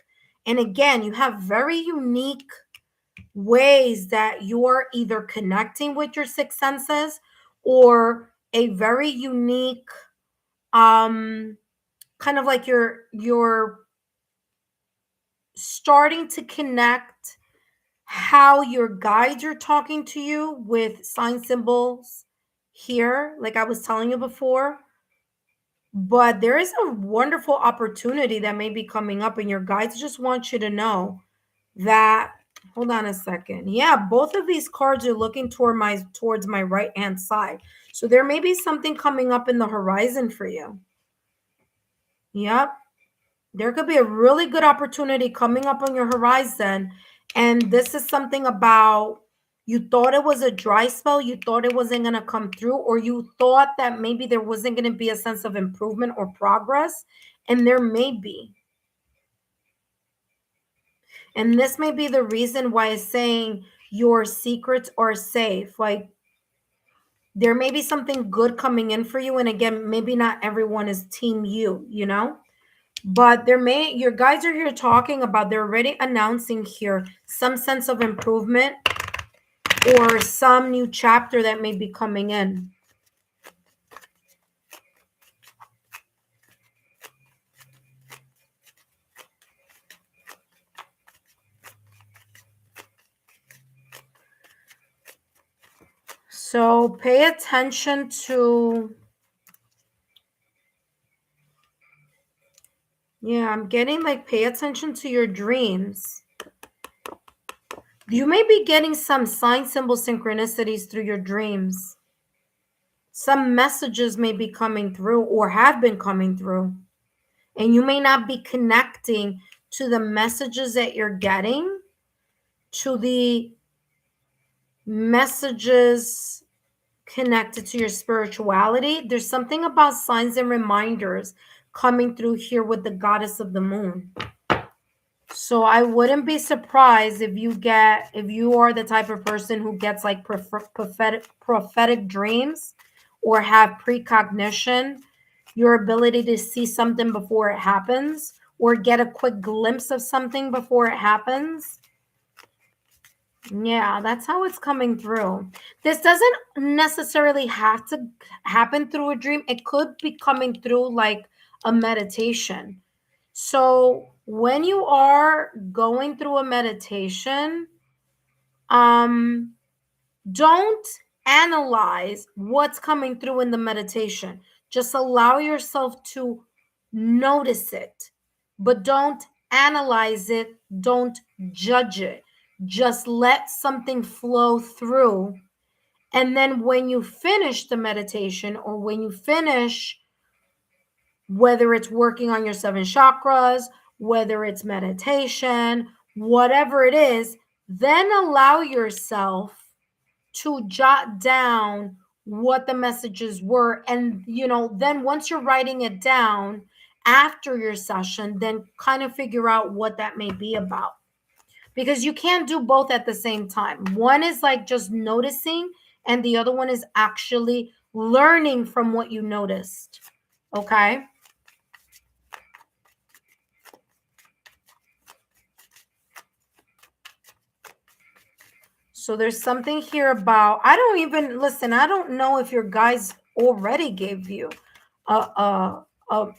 And again, you have very unique ways that you're either connecting with your six senses or a very unique kind of like you're starting to connect how your guides are talking to you with sign symbols here, like I was telling you before. But there is a wonderful opportunity that may be coming up, and your guides just want you to know that. Hold on a second. Yeah, both of these cards are looking towards my right hand side. So there may be something coming up in the horizon for you. Yep. There could be a really good opportunity coming up on your horizon. And this is something about, you thought it was a dry spell, you thought it wasn't going to come through, or you thought that maybe there wasn't going to be a sense of improvement or progress. And there may be. And this may be the reason why it's saying your secrets are safe. Like, there may be something good coming in for you. And again, maybe not everyone is team you, but your guys are here talking about, they're already announcing here some sense of improvement or some new chapter that may be coming in. So pay attention to, I'm getting like, pay attention to your dreams. You may be getting some sign symbol synchronicities through your dreams. Some messages may be coming through or have been coming through, and you may not be connecting to the messages that you're getting, to the messages connected to your spirituality. There's something about signs and reminders coming through here with the goddess of the moon. So I wouldn't be surprised if you are the type of person who gets like prophetic dreams or have precognition, your ability to see something before it happens or get a quick glimpse of something before it happens. Yeah, that's how it's coming through. This doesn't necessarily have to happen through a dream. It could be coming through like a meditation. So when you are going through a meditation, don't analyze what's coming through in the meditation. Just allow yourself to notice it, but don't analyze it, don't judge it. Just let something flow through. And then when you finish the meditation, or when you finish, whether it's working on your 7 chakras, whether it's meditation, whatever it is, then allow yourself to jot down what the messages were. And, then once you're writing it down after your session, then kind of figure out what that may be about. Because you can't do both at the same time. One is like just noticing, and the other one is actually learning from what you noticed. Okay. So there's something here about, I don't know if your guys already gave you a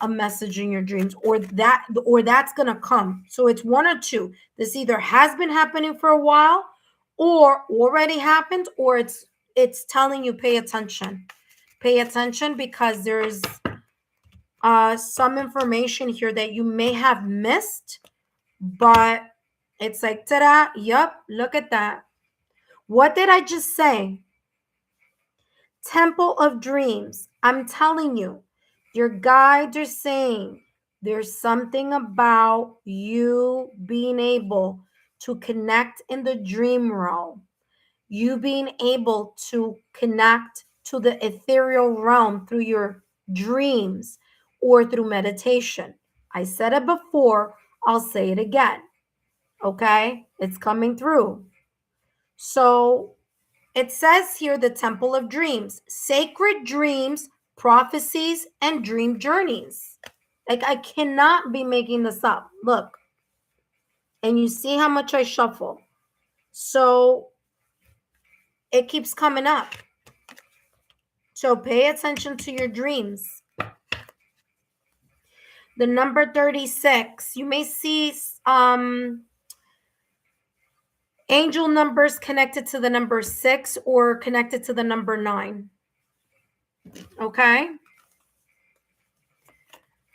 message in your dreams, or that's gonna come. So it's one or two. This either has been happening for a while, or already happened, or it's telling you pay attention. Pay attention, because there's some information here that you may have missed, but it's like, ta-da, yup, look at that. What did I just say? Temple of Dreams. I'm telling you, your guides are saying there's something about you being able to connect in the dream realm, you being able to connect to the ethereal realm through your dreams or through meditation. I said it before, I'll say it again. Okay? It's coming through. So it says here the Temple of Dreams, sacred dreams, prophecies, and dream journeys. Like, I cannot be making this up. Look. And you see how much I shuffle. So it keeps coming up. So pay attention to your dreams. The number 36, you may see angel numbers connected to the number 6 or connected to the number 9. Okay?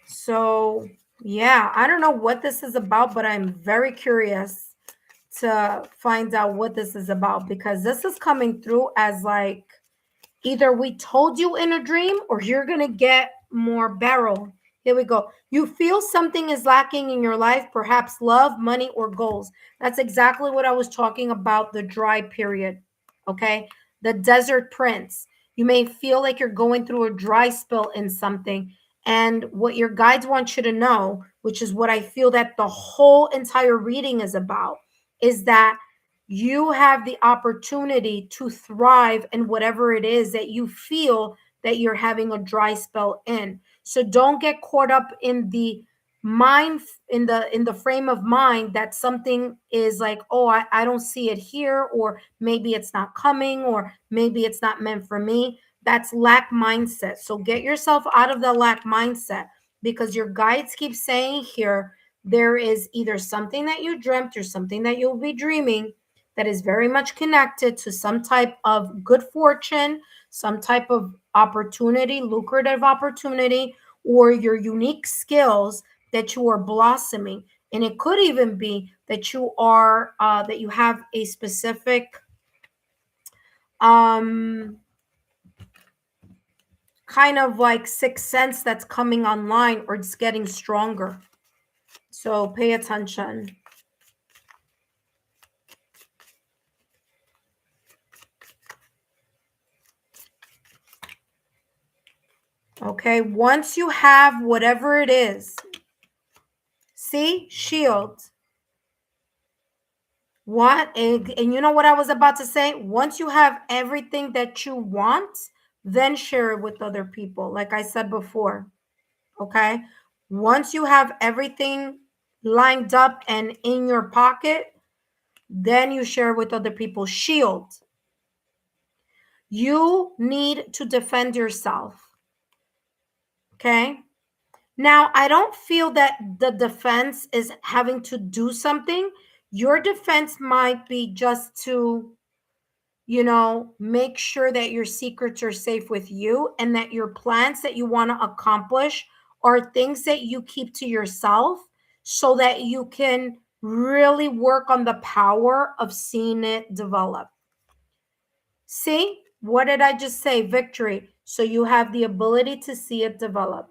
So, yeah, I don't know what this is about, but I'm very curious to find out what this is about, because this is coming through as like either we told you in a dream, or you're going to get more barrel. Here we go. You feel something is lacking in your life, perhaps love, money, or goals. That's exactly what I was talking about, the dry period. Okay. The desert prince. You may feel like you're going through a dry spell in something. And what your guides want you to know, which is what I feel that the whole entire reading is about, is that you have the opportunity to thrive in whatever it is that you feel that you're having a dry spell in. So don't get caught up in the mind, in the frame of mind that something is like, oh, I don't see it here, or maybe it's not coming, or maybe it's not meant for me. That's lack mindset. So get yourself out of the lack mindset, because your guides keep saying here, there is either something that you dreamt or something that you'll be dreaming that is very much connected to some type of good fortune, some type of opportunity, lucrative opportunity, or your unique skills that you are blossoming. And it could even be that you have a specific kind of like sixth sense that's coming online, or it's getting stronger. So pay attention. Okay, once you have whatever it is, see, shield. What? And you know what I was about to say? Once you have everything that you want, then share it with other people. Like I said before, okay? Once you have everything lined up and in your pocket, then you share with other people. Shield. You need to defend yourself. Okay? Now, I don't feel that the defense is having to do something. Your defense might be just to, make sure that your secrets are safe with you, and that your plans that you want to accomplish are things that you keep to yourself, so that you can really work on the power of seeing it develop. See, what did I just say? Victory. So you have the ability to see it develop.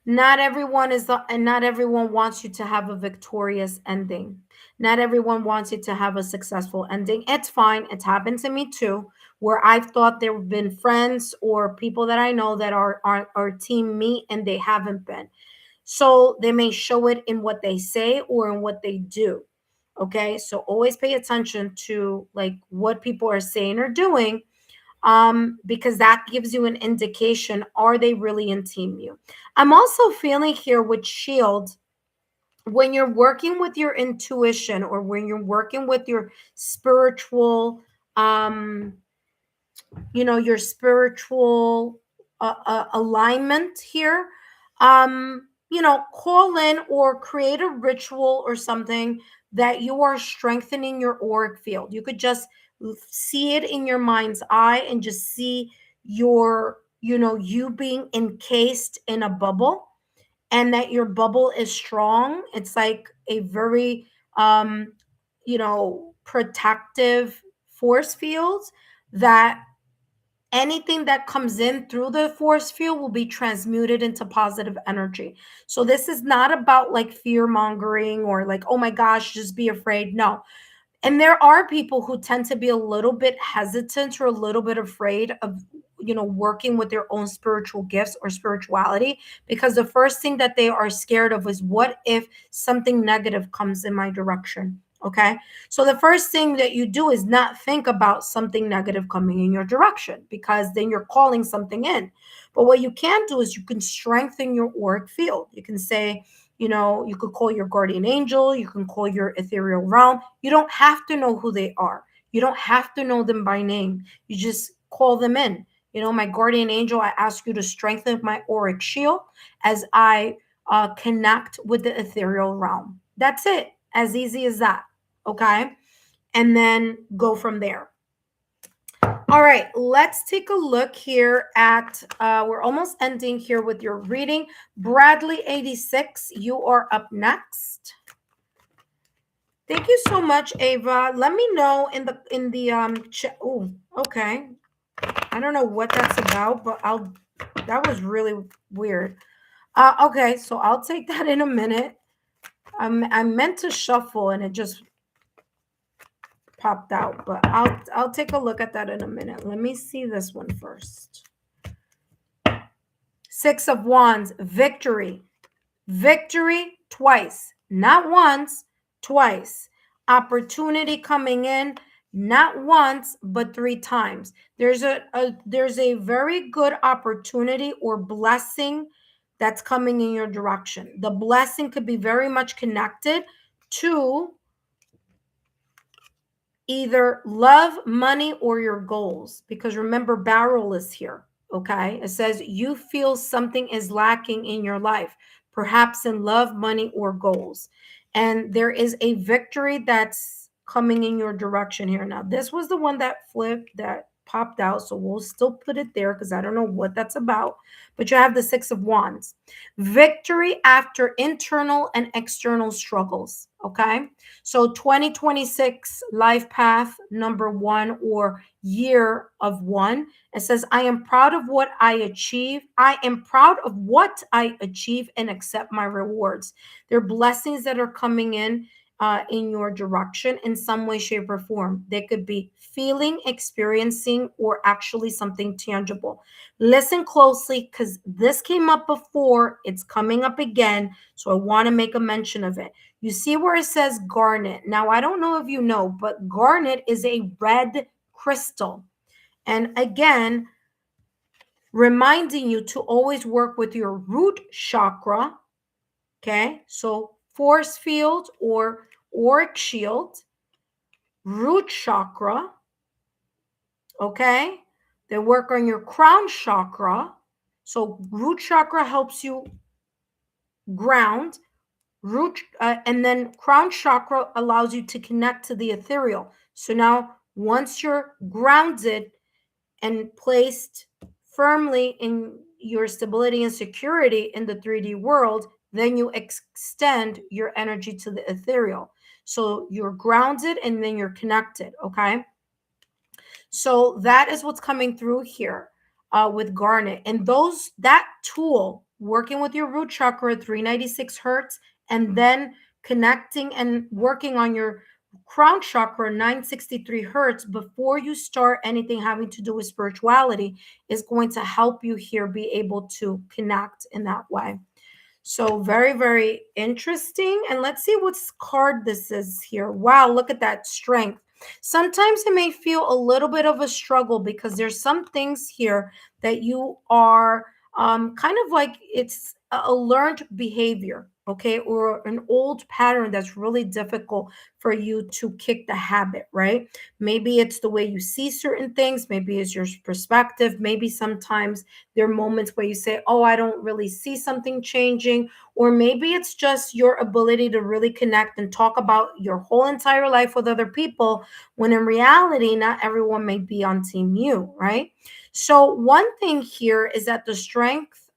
Not everyone and not everyone wants you to have a victorious ending. Not everyone wants you to have a successful ending. It's fine. It's happened to me too, where I've thought there have been friends or people that I know that are team me, and they haven't been. So they may show it in what they say or in what they do. Okay. So always pay attention to like what people are saying or doing, because that gives you an indication, are they really in team you? I'm also feeling here with shield, when you're working with your intuition, or when you're working with your spiritual, um your spiritual alignment here, call in or create a ritual or something that you are strengthening your auric field. You could just see it in your mind's eye and just see you being encased in a bubble, and that your bubble is strong. It's like a very protective force field, that anything that comes in through the force field will be transmuted into positive energy. So this is not about like fear mongering or like, oh my gosh, just be afraid. No. And there are people who tend to be a little bit hesitant or a little bit afraid of, working with their own spiritual gifts or spirituality, because the first thing that they are scared of is, what if something negative comes in my direction? Okay. So the first thing that you do is not think about something negative coming in your direction, because then you're calling something in. But what you can do is you can strengthen your auric field. You can say, you could call your guardian angel, you can call your ethereal realm. You don't have to know who they are. You don't have to know them by name. You just call them in. My guardian angel, I ask you to strengthen my auric shield as I connect with the ethereal realm. That's it. As easy as that. Okay. And then go from there. All right, let's take a look here at, we're almost ending here with your reading. Bradley 86, you are up next. Thank you so much, Ava. Let me know in the chat. Oh, okay. I don't know what that's about, but that was really weird. Okay, so I'll take that in a minute. I meant to shuffle and it just popped out, but I'll take a look at that in a minute. Let me see this one first. Six of Wands, victory. Victory twice, not once, twice. Opportunity coming in, not once, but 3 times. There's a very good opportunity or blessing that's coming in your direction. The blessing could be very much connected to either love, money, or your goals. Because remember, barrel is here. Okay. It says you feel something is lacking in your life, perhaps in love, money, or goals. And there is a victory that's coming in your direction here. Now, this was the one that flipped, that popped out, so we'll still put it there because I don't know what that's about. But you have the Six of Wands. Victory after internal and external struggles. Okay. So 2026 life path number one, or year of one. It says, I am proud of what I achieve. I am proud of what I achieve and accept my rewards. There are blessings that are coming in your direction in some way, shape, or form. They could be feeling, experiencing, or actually something tangible. Listen closely because this came up before. It's coming up again. So I want to make a mention of it. You see where it says garnet. Now, I don't know if you know, but garnet is a red crystal. And again, reminding you to always work with your root chakra. Okay. So force field or auric shield, root chakra. Okay. They work on your crown chakra. So root chakra helps you ground. And then crown chakra allows you to connect to the ethereal. So now once you're grounded and placed firmly in your stability and security in the 3D world, then you extend your energy to the ethereal. So you're grounded and then you're connected. Okay. So that is what's coming through here with garnet. And that tool, working with your root chakra at 396 hertz, and then connecting and working on your crown chakra 963 hertz before you start anything having to do with spirituality, is going to help you here be able to connect in that way. So very, very interesting. And let's see what card this is here. Wow, look at that strength. Sometimes it may feel a little bit of a struggle because there's some things here that you are kind of like it's a learned behavior, okay, or an old pattern that's really difficult for you to kick the habit, right? Maybe it's the way you see certain things, maybe it's your perspective, maybe sometimes there are moments where you say, oh, I don't really see something changing, or maybe it's just your ability to really connect and talk about your whole entire life with other people, when in reality, not everyone may be on team you, right? So one thing here is that the strength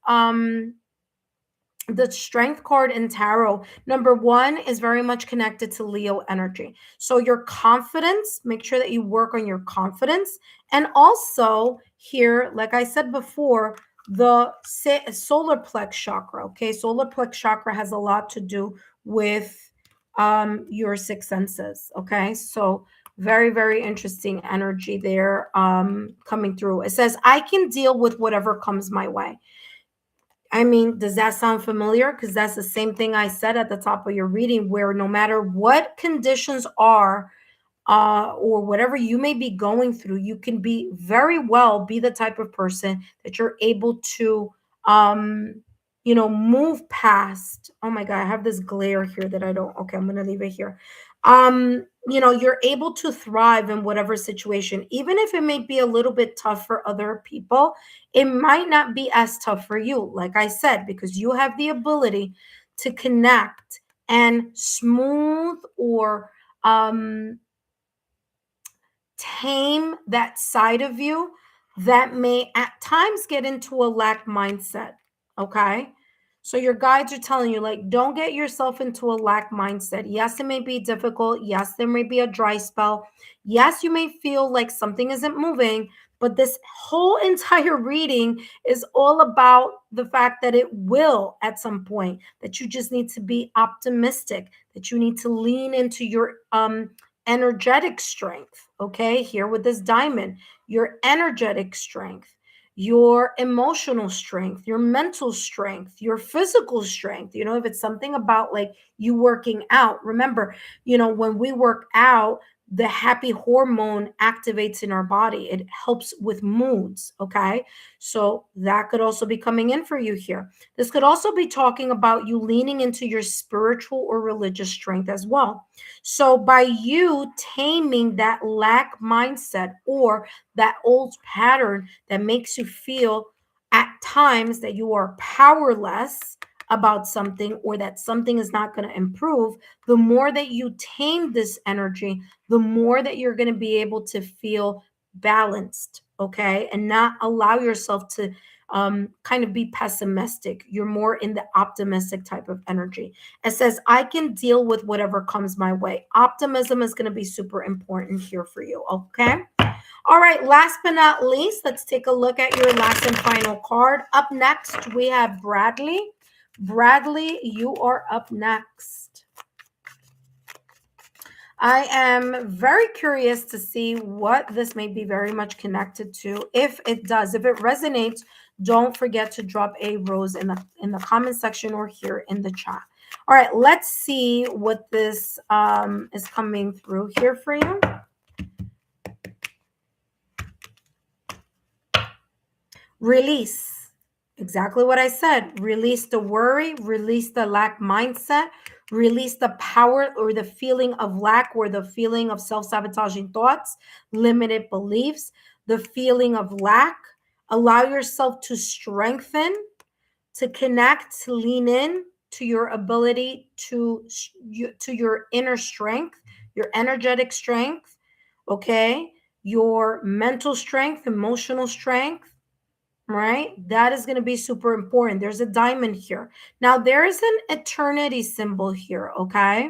card in tarot, number one, is very much connected to Leo energy. So your confidence, make sure that you work on your confidence. And also here, like I said before, the solar plex chakra. Okay. Solar plex chakra has a lot to do with your six senses. Okay. So very, very interesting energy there coming through. It says, I can deal with whatever comes my way. I mean, does that sound familiar? Because that's the same thing I said at the top of your reading, where no matter what conditions are, or whatever you may be going through, you can be very well be the type of person that you're able to, move past. Oh my God, I have this glare here that I don't. Okay, I'm gonna leave it here. You're able to thrive in whatever situation, even if it may be a little bit tough for other people. It might not be as tough for you, like I said, because you have the ability to connect and smooth or tame that side of you that may at times get into a lack mindset. Okay. So your guides are telling you, like, don't get yourself into a lack mindset. Yes, it may be difficult. Yes, there may be a dry spell. Yes, you may feel like something isn't moving, but this whole entire reading is all about the fact that it will at some point, that you just need to be optimistic, that you need to lean into your energetic strength. Okay, here with this diamond, your energetic strength, your emotional strength, your mental strength, your physical strength. If it's something about like you working out, remember, when we work out, the happy hormone activates in our body. It helps with moods. Okay. So that could also be coming in for you here. This could also be talking about you leaning into your spiritual or religious strength as well. So by you taming that lack mindset or that old pattern that makes you feel at times that you are powerless about something or that something is not going to improve, the more that you tame this energy, the more that you're going to be able to feel balanced, okay, and not allow yourself to kind of be pessimistic. You're more in the optimistic type of energy. It says, I can deal with whatever comes my way. Optimism is going to be super important here for you, okay? All right, last but not least, let's take a look at your last and final card. Up next, we have Bradley. Bradley, you are up next. I am very curious to see what this may be very much connected to. If it does, if it resonates, don't forget to drop a rose in the comment section or here in the chat. All right, let's see what this is coming through here for you. Release. Exactly what I said. Release the worry, release the lack mindset, release the power or the feeling of lack or the feeling of self-sabotaging thoughts, limited beliefs, the feeling of lack. Allow yourself to strengthen, to connect, to lean in to your ability to your inner strength, your energetic strength, okay? Your mental strength, emotional strength, right? That is going to be super important. There's a diamond here. Now, there is an eternity symbol here, okay?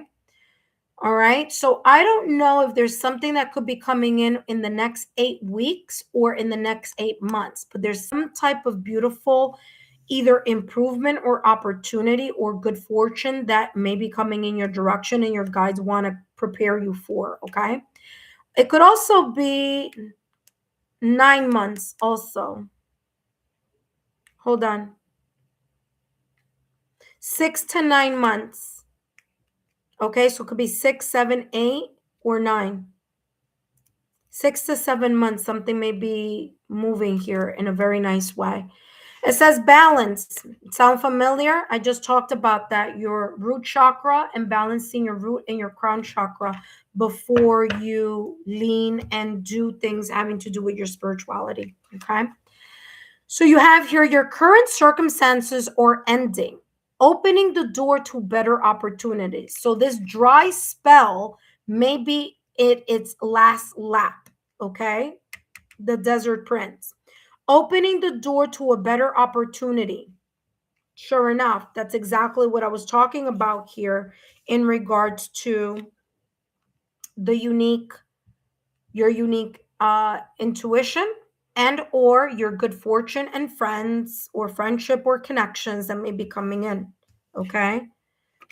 All right. So I don't know if there's something that could be coming in the next 8 weeks or in the next 8 months, but there's some type of beautiful either improvement or opportunity or good fortune that may be coming in your direction and your guides want to prepare you for, okay? It could also be 9 months also. Hold on. 6 to 9 months. Okay, so it could be 6, 7, 8, or 9. 6 to 7 months, something may be moving here in a very nice way. It says balance. Sound familiar? I just talked about that. Your root chakra and balancing your root and your crown chakra before you lean and do things having to do with your spirituality. Okay. So you have here your current circumstances or ending, opening the door to better opportunities. So this dry spell may be its last lap, okay? The Desert Prince. Opening the door to a better opportunity. Sure enough, that's exactly what I was talking about here in regards to the your unique intuition and or your good fortune and friends or friendship or connections that may be coming in. Okay,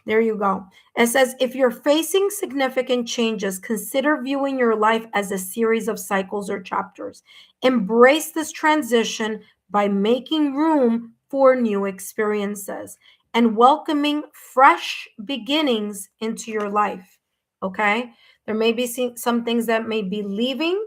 there you go. It says, if you're facing significant changes, consider viewing your life as a series of cycles or chapters. Embrace this transition by making room for new experiences and welcoming fresh beginnings into your life. Okay, there may be some things that may be leaving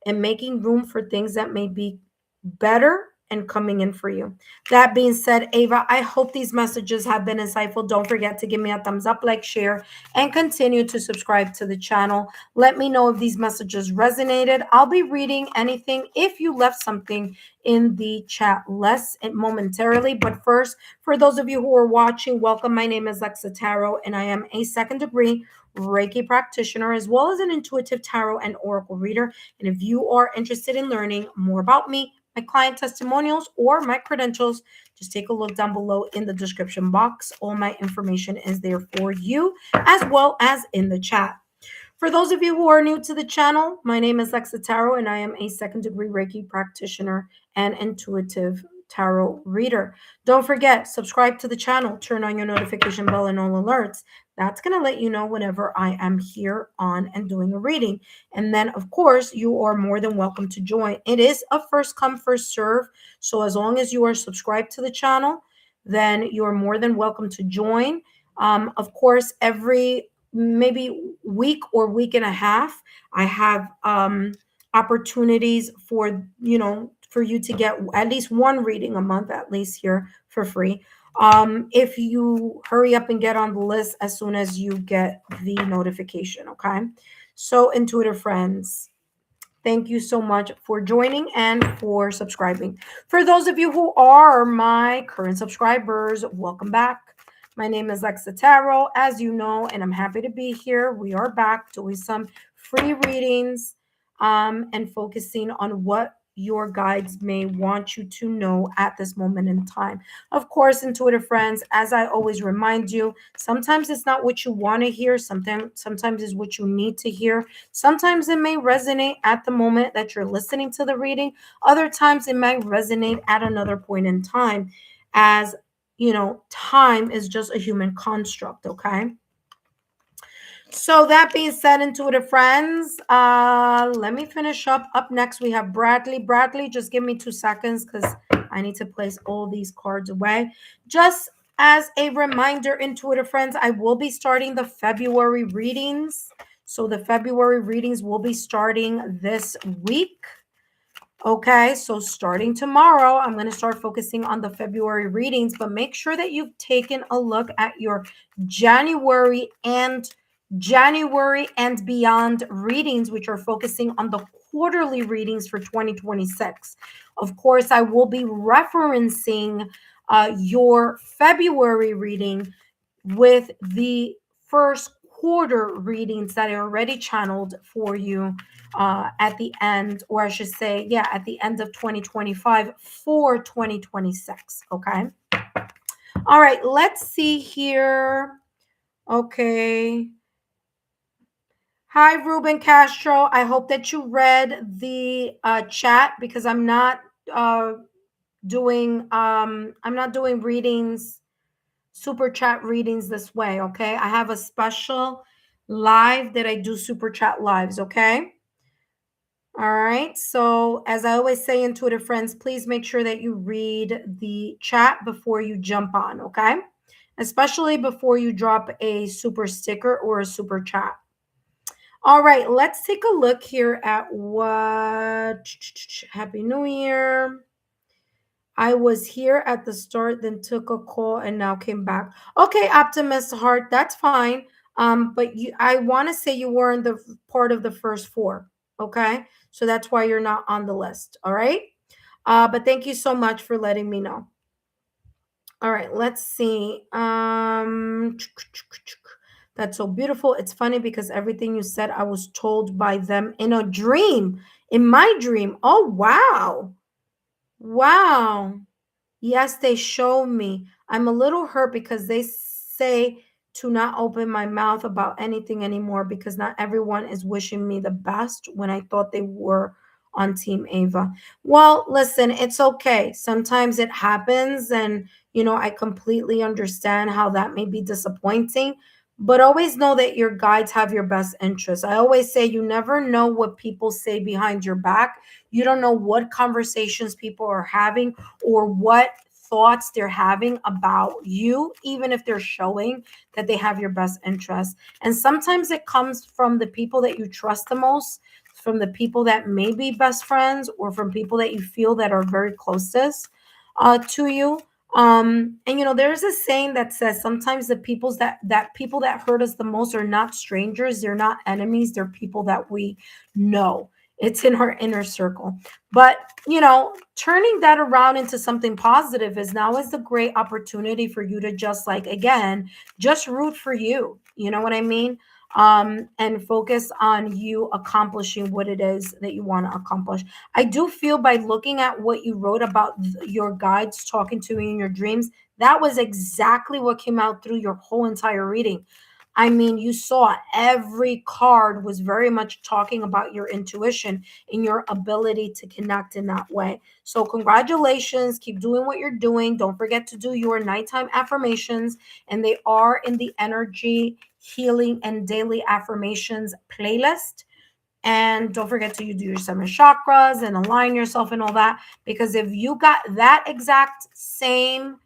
and making room for things that may be better and coming in for you. That being said, Ava, I hope these messages have been insightful. Don't forget to give me a thumbs up, like, share, and continue to subscribe to the channel. Let me know if these messages resonated. I'll be reading anything if you left something in the chat less momentarily. But first, for those of you who are watching, welcome. My name is Lexa Tarot, and I am a second-degree Reiki practitioner, as well as an intuitive tarot and oracle reader. And if you are interested in learning more about me, my client testimonials, or my credentials, just take a look down below in the description box. All my information is there for you, as well as in the chat. For those of you who are new to the channel, my name is Lexa Tarot, and I am a second-degree Reiki practitioner and intuitive tarot reader. Don't forget, subscribe to the channel, turn on your notification bell and all alerts. That's going to let you know whenever I am here on and doing a reading. And then, of course, you are more than welcome to join. It is a first come, first serve. So as long as you are subscribed to the channel, then you are more than welcome to join. Of course, every maybe week or week and a half, I have opportunities for, for you to get at least one reading a month, at least here for free. If you hurry up and get on the list as soon as you get the notification, okay? So, intuitive friends, thank you so much for joining and for subscribing. For those of you who are my current subscribers, welcome back. My name is Lexa Tarot, as you know, and I'm happy to be here. We are back doing some free readings. and focusing on what your guides may want you to know at this moment in time. Of course, intuitive friends, as I always remind you, sometimes it's not what you want to hear, sometimes it's what you need to hear. Sometimes it may resonate at the moment that you're listening to the reading. Other times it might resonate at another point in time, as you know, time is just a human construct, okay? So that being said, intuitive friends, let me finish up. Up next, we have Bradley. Bradley, just give me 2 seconds because I need to place all these cards away. Just as a reminder, intuitive friends, I will be starting the February readings. So the February readings will be starting this week. Okay, so starting tomorrow, I'm going to start focusing on the February readings, but make sure that you've taken a look at your January and beyond readings, which are focusing on the quarterly readings for 2026. Of course, I will be referencing your February reading with the first quarter readings that are already channeled for you at the end, or I should say, yeah, at the end of 2025 for 2026. Okay. All right. Let's see here. Okay. Hi, Ruben Castro. I hope that you read the chat because I'm not doing readings, super chat readings this way. Okay. I have a special live that I do super chat lives. Okay. All right. So, as I always say, intuitive friends, please make sure that you read the chat before you jump on, okay? Especially before you drop a super sticker or a super chat. All right. Let's take a look here at what. Happy New Year. I was here at the start, then took a call and now came back. Okay, Optimist Heart, that's fine. But I want to say you were in the part of the first four. Okay, so that's why you're not on the list. All right. But thank you so much for letting me know. All right, let's see. That's so beautiful. It's funny because everything you said, I was told by them in a dream, in my dream. Oh, wow. Wow. Yes, they show me. I'm a little hurt because they say to not open my mouth about anything anymore because not everyone is wishing me the best when I thought they were on Team Ava. Well, listen, it's okay. Sometimes it happens, and I completely understand how that may be disappointing. But always know that your guides have your best interests. I always say you never know what people say behind your back. You don't know what conversations people are having or what thoughts they're having about you, even if they're showing that they have your best interest. And sometimes it comes from the people that you trust the most, from the people that may be best friends, or from people that you feel that are very closest to you. And there's a saying that says sometimes the people that hurt us the most are not strangers, they're not enemies, they're people that we know. It's in our inner circle. But turning that around into something positive is the great opportunity for you to just just root for you. You know what I mean? And focus on you accomplishing what it is that you want to accomplish. I do feel by looking at what you wrote about your guides talking to you in your dreams, that was exactly what came out through your whole entire reading. I mean, you saw every card was very much talking about your intuition and your ability to connect in that way. So, congratulations. Keep doing what you're doing. Don't forget to do your nighttime affirmations, and they are in the energy healing and daily affirmations playlist. And don't forget to do your 7 chakras and align yourself and all that, because if you got that exact same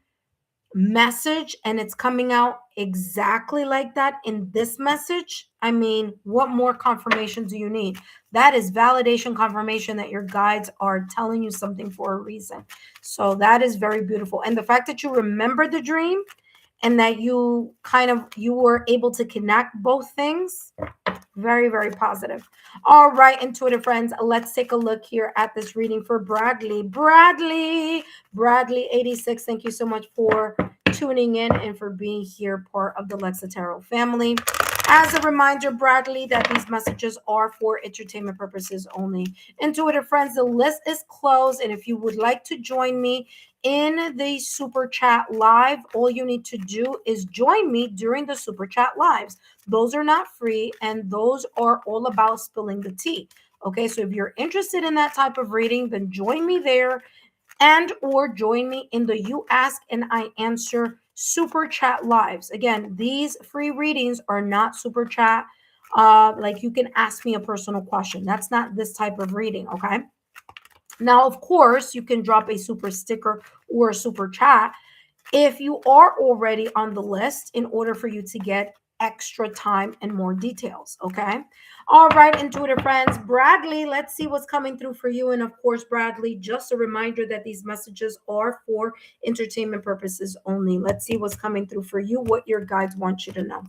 message and it's coming out exactly like that in this message, I mean, what more confirmation do you need? That is validation, confirmation that your guides are telling you something for a reason. So that is very beautiful. And the fact that you remember the dream and that you were able to connect both things, very, very positive. All right, intuitive friends, let's take a look here at this reading for Bradley. Bradley 86, thank you so much for tuning in and for being here, part of the Lexa Tarot family. As a reminder, Bradley, that these messages are for entertainment purposes only. Intuitive friends, the list is closed. And if you would like to join me in the super chat live, all you need to do is join me during the super chat lives. Those are not free, and those are all about spilling the tea. Okay, so if you're interested in that type of reading, then join me there, and or join me in the You Ask and I Answer super chat lives. Again, these free readings are not super chat. Like, you can ask me a personal question. That's not this type of reading, okay? Now, of course, you can drop a super sticker or a super chat if you are already on the list, in order for you to get extra time and more details. Okay. All right, intuitive friends. Bradley, let's see what's coming through for you. And of course, Bradley, just a reminder that these messages are for entertainment purposes only. Let's see what's coming through for you, what your guides want you to know.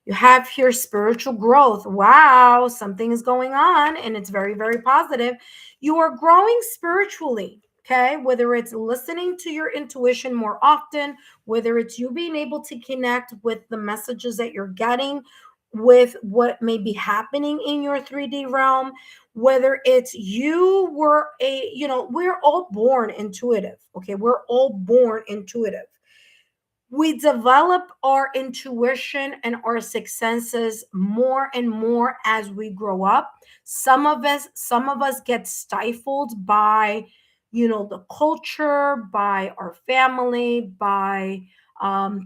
You have here spiritual growth. Wow, something is going on, and it's very, very positive. You are growing spiritually. Okay, whether it's listening to your intuition more often, whether it's you being able to connect with the messages that you're getting, with what may be happening in your 3D realm, whether it's you were we're all born intuitive. Okay, we're all born intuitive. We develop our intuition and our sixth senses more and more as we grow up. Some of us get stifled by, the culture, by our family, by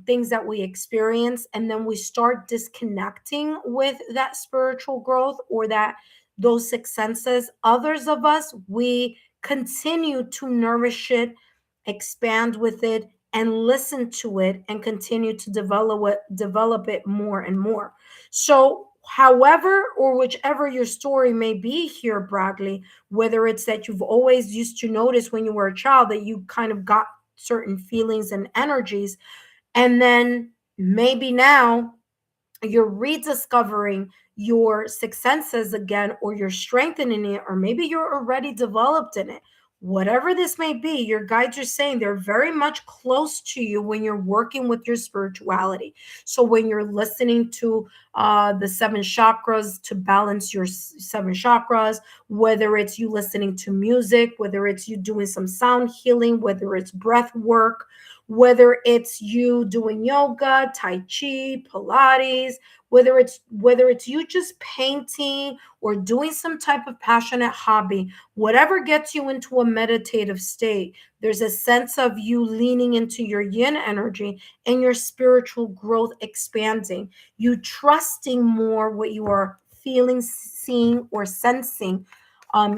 things that we experience, and then we start disconnecting with that spiritual growth or that those sixth senses. Others of us, we continue to nourish it, expand with it, and listen to it, and continue to develop it more and more. So however or whichever your story may be here, Bradley, whether it's that you've always used to notice when you were a child that you kind of got certain feelings and energies, and then maybe now you're rediscovering your sixth senses again, or you're strengthening it, or maybe you're already developed in it. Whatever this may be, your guides are saying they're very much close to you when you're working with your spirituality. So when you're listening to the seven chakras to balance your seven chakras, whether it's you listening to music, whether it's you doing some sound healing, whether it's breath work, whether it's you doing yoga, tai chi, pilates, whether it's you just painting or doing some type of passionate hobby, whatever gets you into a meditative state, there's a sense of you leaning into your yin energy and your spiritual growth expanding, you trusting more what you are feeling, seeing, or sensing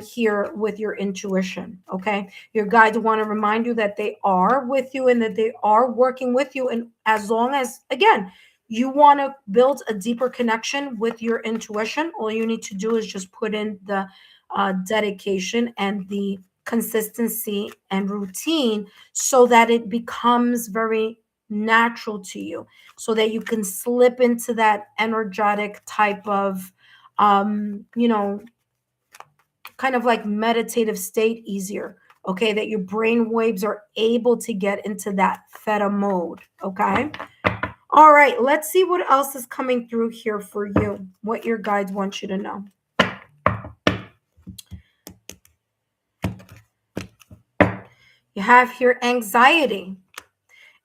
here with your intuition. Okay, your guides want to remind you that they are with you and that they are working with you, and as long as, again, you want to build a deeper connection with your intuition, all you need to do is just put in the dedication and the consistency and routine, so that it becomes very natural to you, so that you can slip into that energetic type of kind of like meditative state easier. Okay, that your brain waves are able to get into that theta mode. Okay. All right, let's see what else is coming through here for you, what your guides want you to know. You have here anxiety,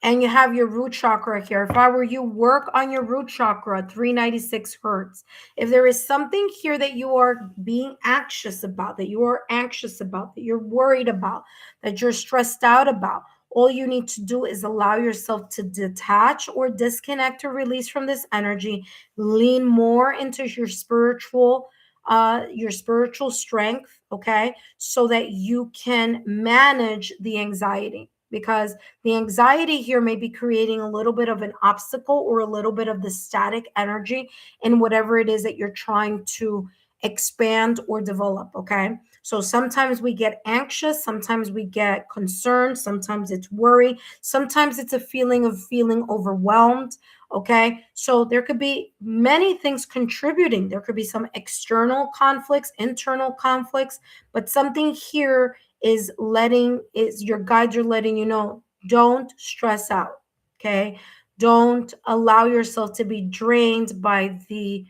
and you have your root chakra here. If I were you, work on your root chakra, 396 hertz. If there is something here that you are being anxious about, that you're worried about, that you're stressed out about, all you need to do is allow yourself to detach or disconnect or release from this energy, lean more into your spiritual strength, okay, so that you can manage the anxiety, because the anxiety here may be creating a little bit of an obstacle or a little bit of the static energy in whatever it is that you're trying to expand or develop. Okay. So sometimes we get anxious, sometimes we get concerned, sometimes it's worry, sometimes it's a feeling of feeling overwhelmed. Okay. So there could be many things contributing. There could be some external conflicts, internal conflicts, but something here is your guides are letting you know, don't stress out. Okay. Don't allow yourself to be drained by the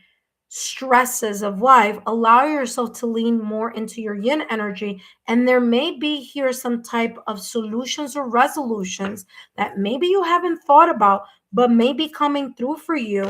stresses of life. Allow yourself to lean more into your yin energy. And there may be here some type of solutions or resolutions that maybe you haven't thought about, but may be coming through for you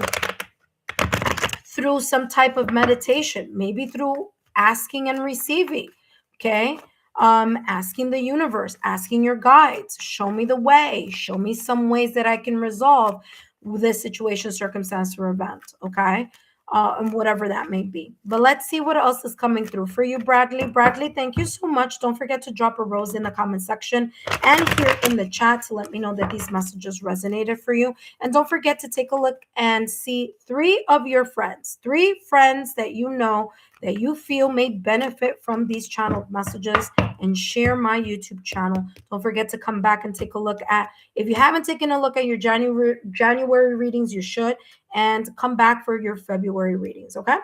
through some type of meditation, maybe through asking and receiving. Okay. Asking the universe, asking your guides, show me the way, show me some ways that I can resolve this situation, circumstance, or event. Okay. And whatever that may be. But let's see what else is coming through for you, Bradley. Bradley, thank you so much. Don't forget to drop a rose in the comment section and here in the chat to let me know that these messages resonated for you. And don't forget to take a look and see three friends that you know that you feel may benefit from these channeled messages, and share my YouTube channel. Don't forget to come back and take a look at, if you haven't taken a look at your January readings, you should, and come back for your February readings, okay?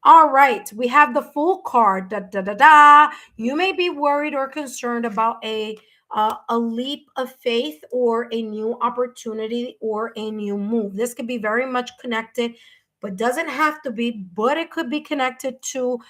All right, we have the Fool card. Da, da, da, da. You may be worried or concerned about a leap of faith or a new opportunity or a new move. This could be very much connected, but doesn't have to be, but it could be connected to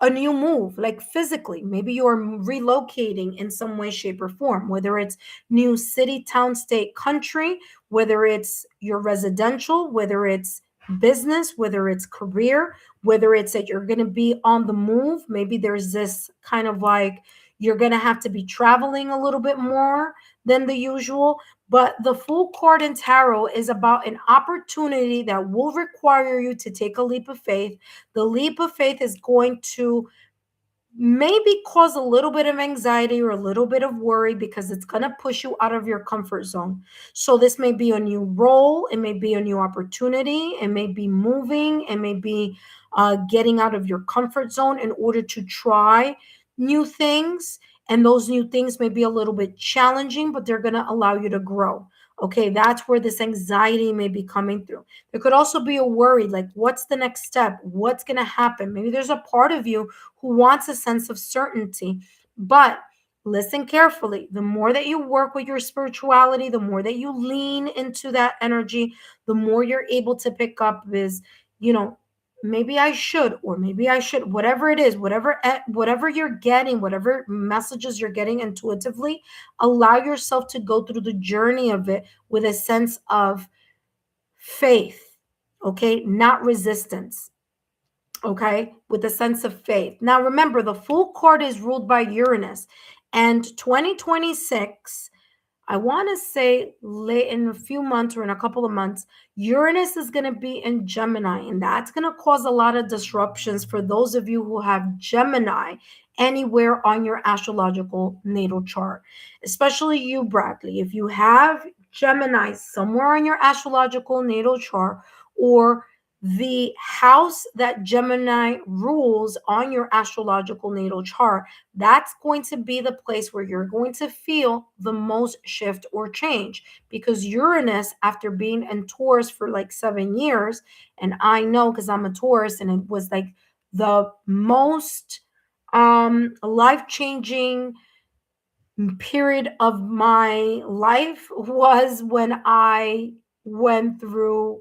a new move, like physically. Maybe you're relocating in some way, shape, or form, whether it's new city, town, state, country, whether it's your residential, whether it's business, whether it's career, whether it's that you're going to be on the move. Maybe there's this kind of like you're going to have to be traveling a little bit more than the usual. But the Fool card in tarot is about an opportunity that will require you to take a leap of faith. The leap of faith is going to maybe cause a little bit of anxiety or a little bit of worry because it's going to push you out of your comfort zone. So this may be a new role, it may be a new opportunity, it may be moving, it may be getting out of your comfort zone in order to try new things. And those new things may be a little bit challenging, but they're going to allow you to grow. Okay, that's where this anxiety may be coming through. There could also be a worry, like what's the next step? What's going to happen? Maybe there's a part of you who wants a sense of certainty. But listen carefully. The more that you work with your spirituality, the more that you lean into that energy, the more you're able to pick up is, maybe I should, or maybe I should, whatever it is, whatever you're getting, whatever messages you're getting intuitively, allow yourself to go through the journey of it with a sense of faith, okay? Not resistance, okay? With a sense of faith. Now, remember, the Fool card is ruled by Uranus, and 2026, I want to say late in a few months or in a couple of months, Uranus is going to be in Gemini, and that's going to cause a lot of disruptions for those of you who have Gemini anywhere on your astrological natal chart, especially you, Bradley. If you have Gemini somewhere on your astrological natal chart, or the house that Gemini rules on your astrological natal chart, that's going to be the place where you're going to feel the most shift or change, because Uranus, after being in Taurus for like 7 years, and I know because I'm a Taurus, and it was like the most life-changing period of my life was when I went through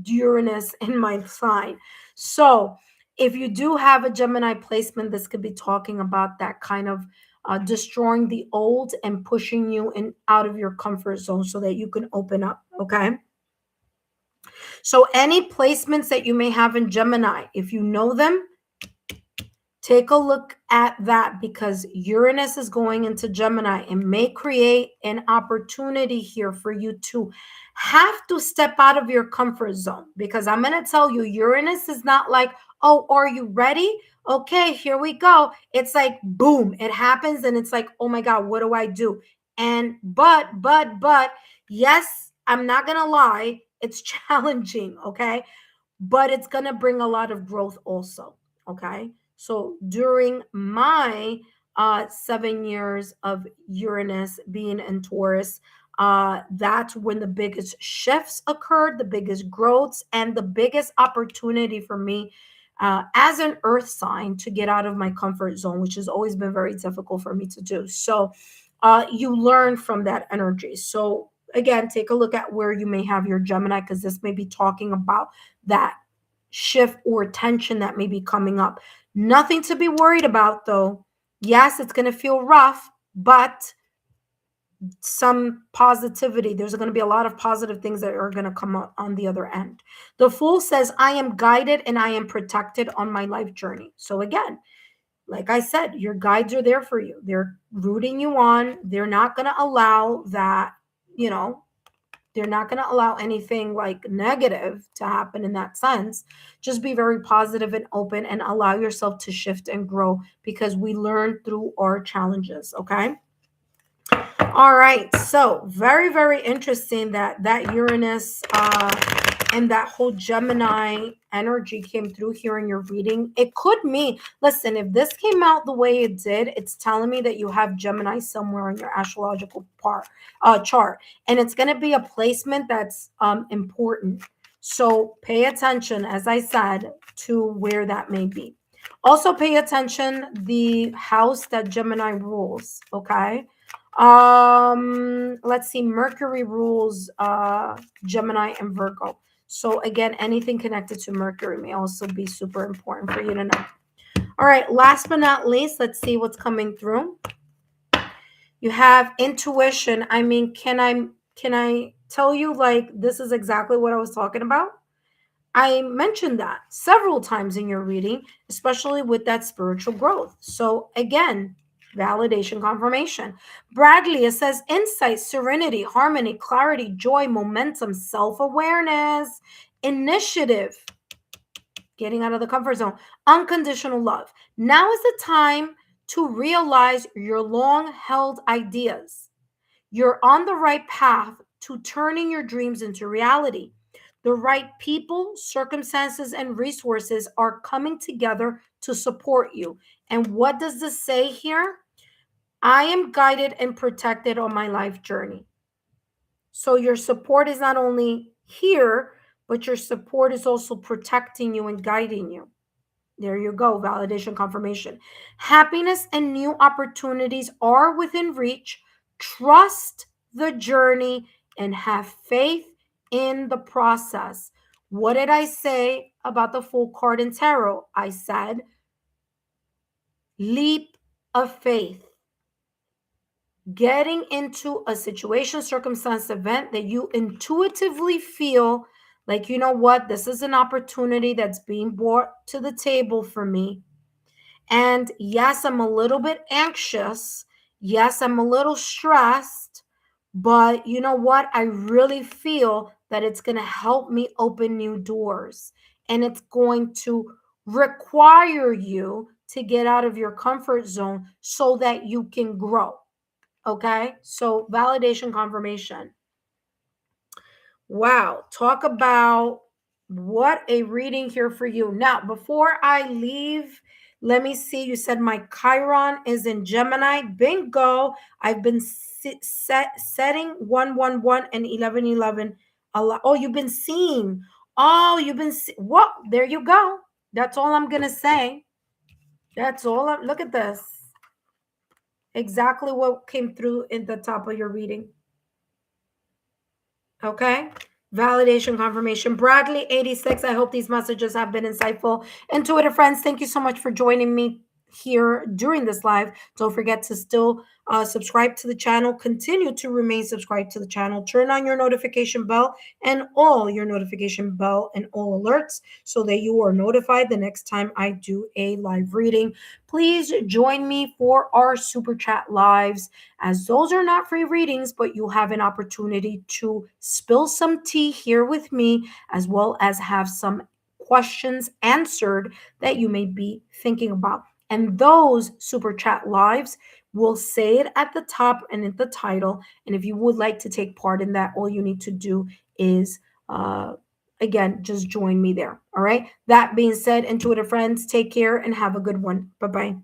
Uranus in my sign. So if you do have a Gemini placement, this could be talking about that kind of destroying the old and pushing you in out of your comfort zone so that you can open up. Okay. So any placements that you may have in Gemini, if you know them, take a look at that, because Uranus is going into Gemini and may create an opportunity here for you to have to step out of your comfort zone. Because I'm going to tell you, Uranus is not like, oh, are you ready? Okay, here we go. It's like, boom, it happens. And it's like, oh my God, what do I do? And, but, yes, I'm not going to lie. It's challenging. Okay. But it's going to bring a lot of growth also. Okay. So during my 7 years of Uranus being in Taurus, that's when the biggest shifts occurred, the biggest growths, and the biggest opportunity for me as an earth sign to get out of my comfort zone, which has always been very difficult for me to do. So you learn from that energy. So again, take a look at where you may have your Gemini, because this may be talking about that shift or tension that may be coming up. Nothing to be worried about, though. Yes, it's going to feel rough, but some positivity. There's going to be a lot of positive things that are going to come up on the other end. The Fool says, I am guided and I am protected on my life journey. So again, like I said, your guides are there for you. They're rooting you on. They're not going to allow that, they're not going to allow anything like negative to happen in that sense. Just be very positive and open and allow yourself to shift and grow, because we learn through our challenges. Okay. All right. So very, very interesting that Uranus and that whole Gemini energy came through here in your reading. It could mean, listen, if this came out the way it did, it's telling me that you have Gemini somewhere in your astrological chart. And it's going to be a placement that's important. So pay attention, as I said, to where that may be. Also pay attention the house that Gemini rules, okay? Let's see, Mercury rules Gemini and Virgo. So again, anything connected to Mercury may also be super important for you to know. All right, last but not least, let's see what's coming through. You have intuition. I mean, can I tell you, like, this is exactly what I was talking about? I mentioned that several times in your reading, especially with that spiritual growth. So again, validation, confirmation. Bradley, it says insight, serenity, harmony, clarity, joy, momentum, self-awareness, initiative, getting out of the comfort zone, unconditional love. Now is the time to realize your long-held ideas. You're on the right path to turning your dreams into reality. The right people, circumstances, and resources are coming together to support you. And what does this say here? I am guided and protected on my life journey. So your support is not only here, but your support is also protecting you and guiding you. There you go, validation, confirmation. Happiness and new opportunities are within reach. Trust the journey and have faith in the process. What did I say about the Fool card in tarot? I said, leap of faith. Getting into a situation, circumstance, event that you intuitively feel like, you know what, this is an opportunity that's being brought to the table for me. And yes, I'm a little bit anxious. Yes, I'm a little stressed. But you know what? I really feel that it's going to help me open new doors. And it's going to require you to get out of your comfort zone so that you can grow. Okay? So validation, confirmation. Wow. Talk about what a reading here for you. Now, before I leave, let me see. You said my Chiron is in Gemini. Bingo. I've been setting 111 and 1111 a lot. Oh, you've been seeing. Oh, you've been what? There you go. That's all I'm going to say. That's all. Look at this. Exactly what came through in the top of your reading. Okay. Validation, confirmation. Bradley 86. I hope these messages have been insightful. And Twitter friends, thank you so much for joining me here during this live. Don't forget to still subscribe to the channel. Continue to remain subscribed to the channel. Turn on your notification bell and all your notification bell and all alerts so that you are notified the next time I do a live reading. Please join me for our super chat lives, as those are not free readings, but you have an opportunity to spill some tea here with me, as well as have some questions answered that you may be thinking about. And those super chat lives will say it at the top and in the title. And if you would like to take part in that, all you need to do is, again, just join me there. All right. That being said, intuitive friends, take care and have a good one. Bye-bye.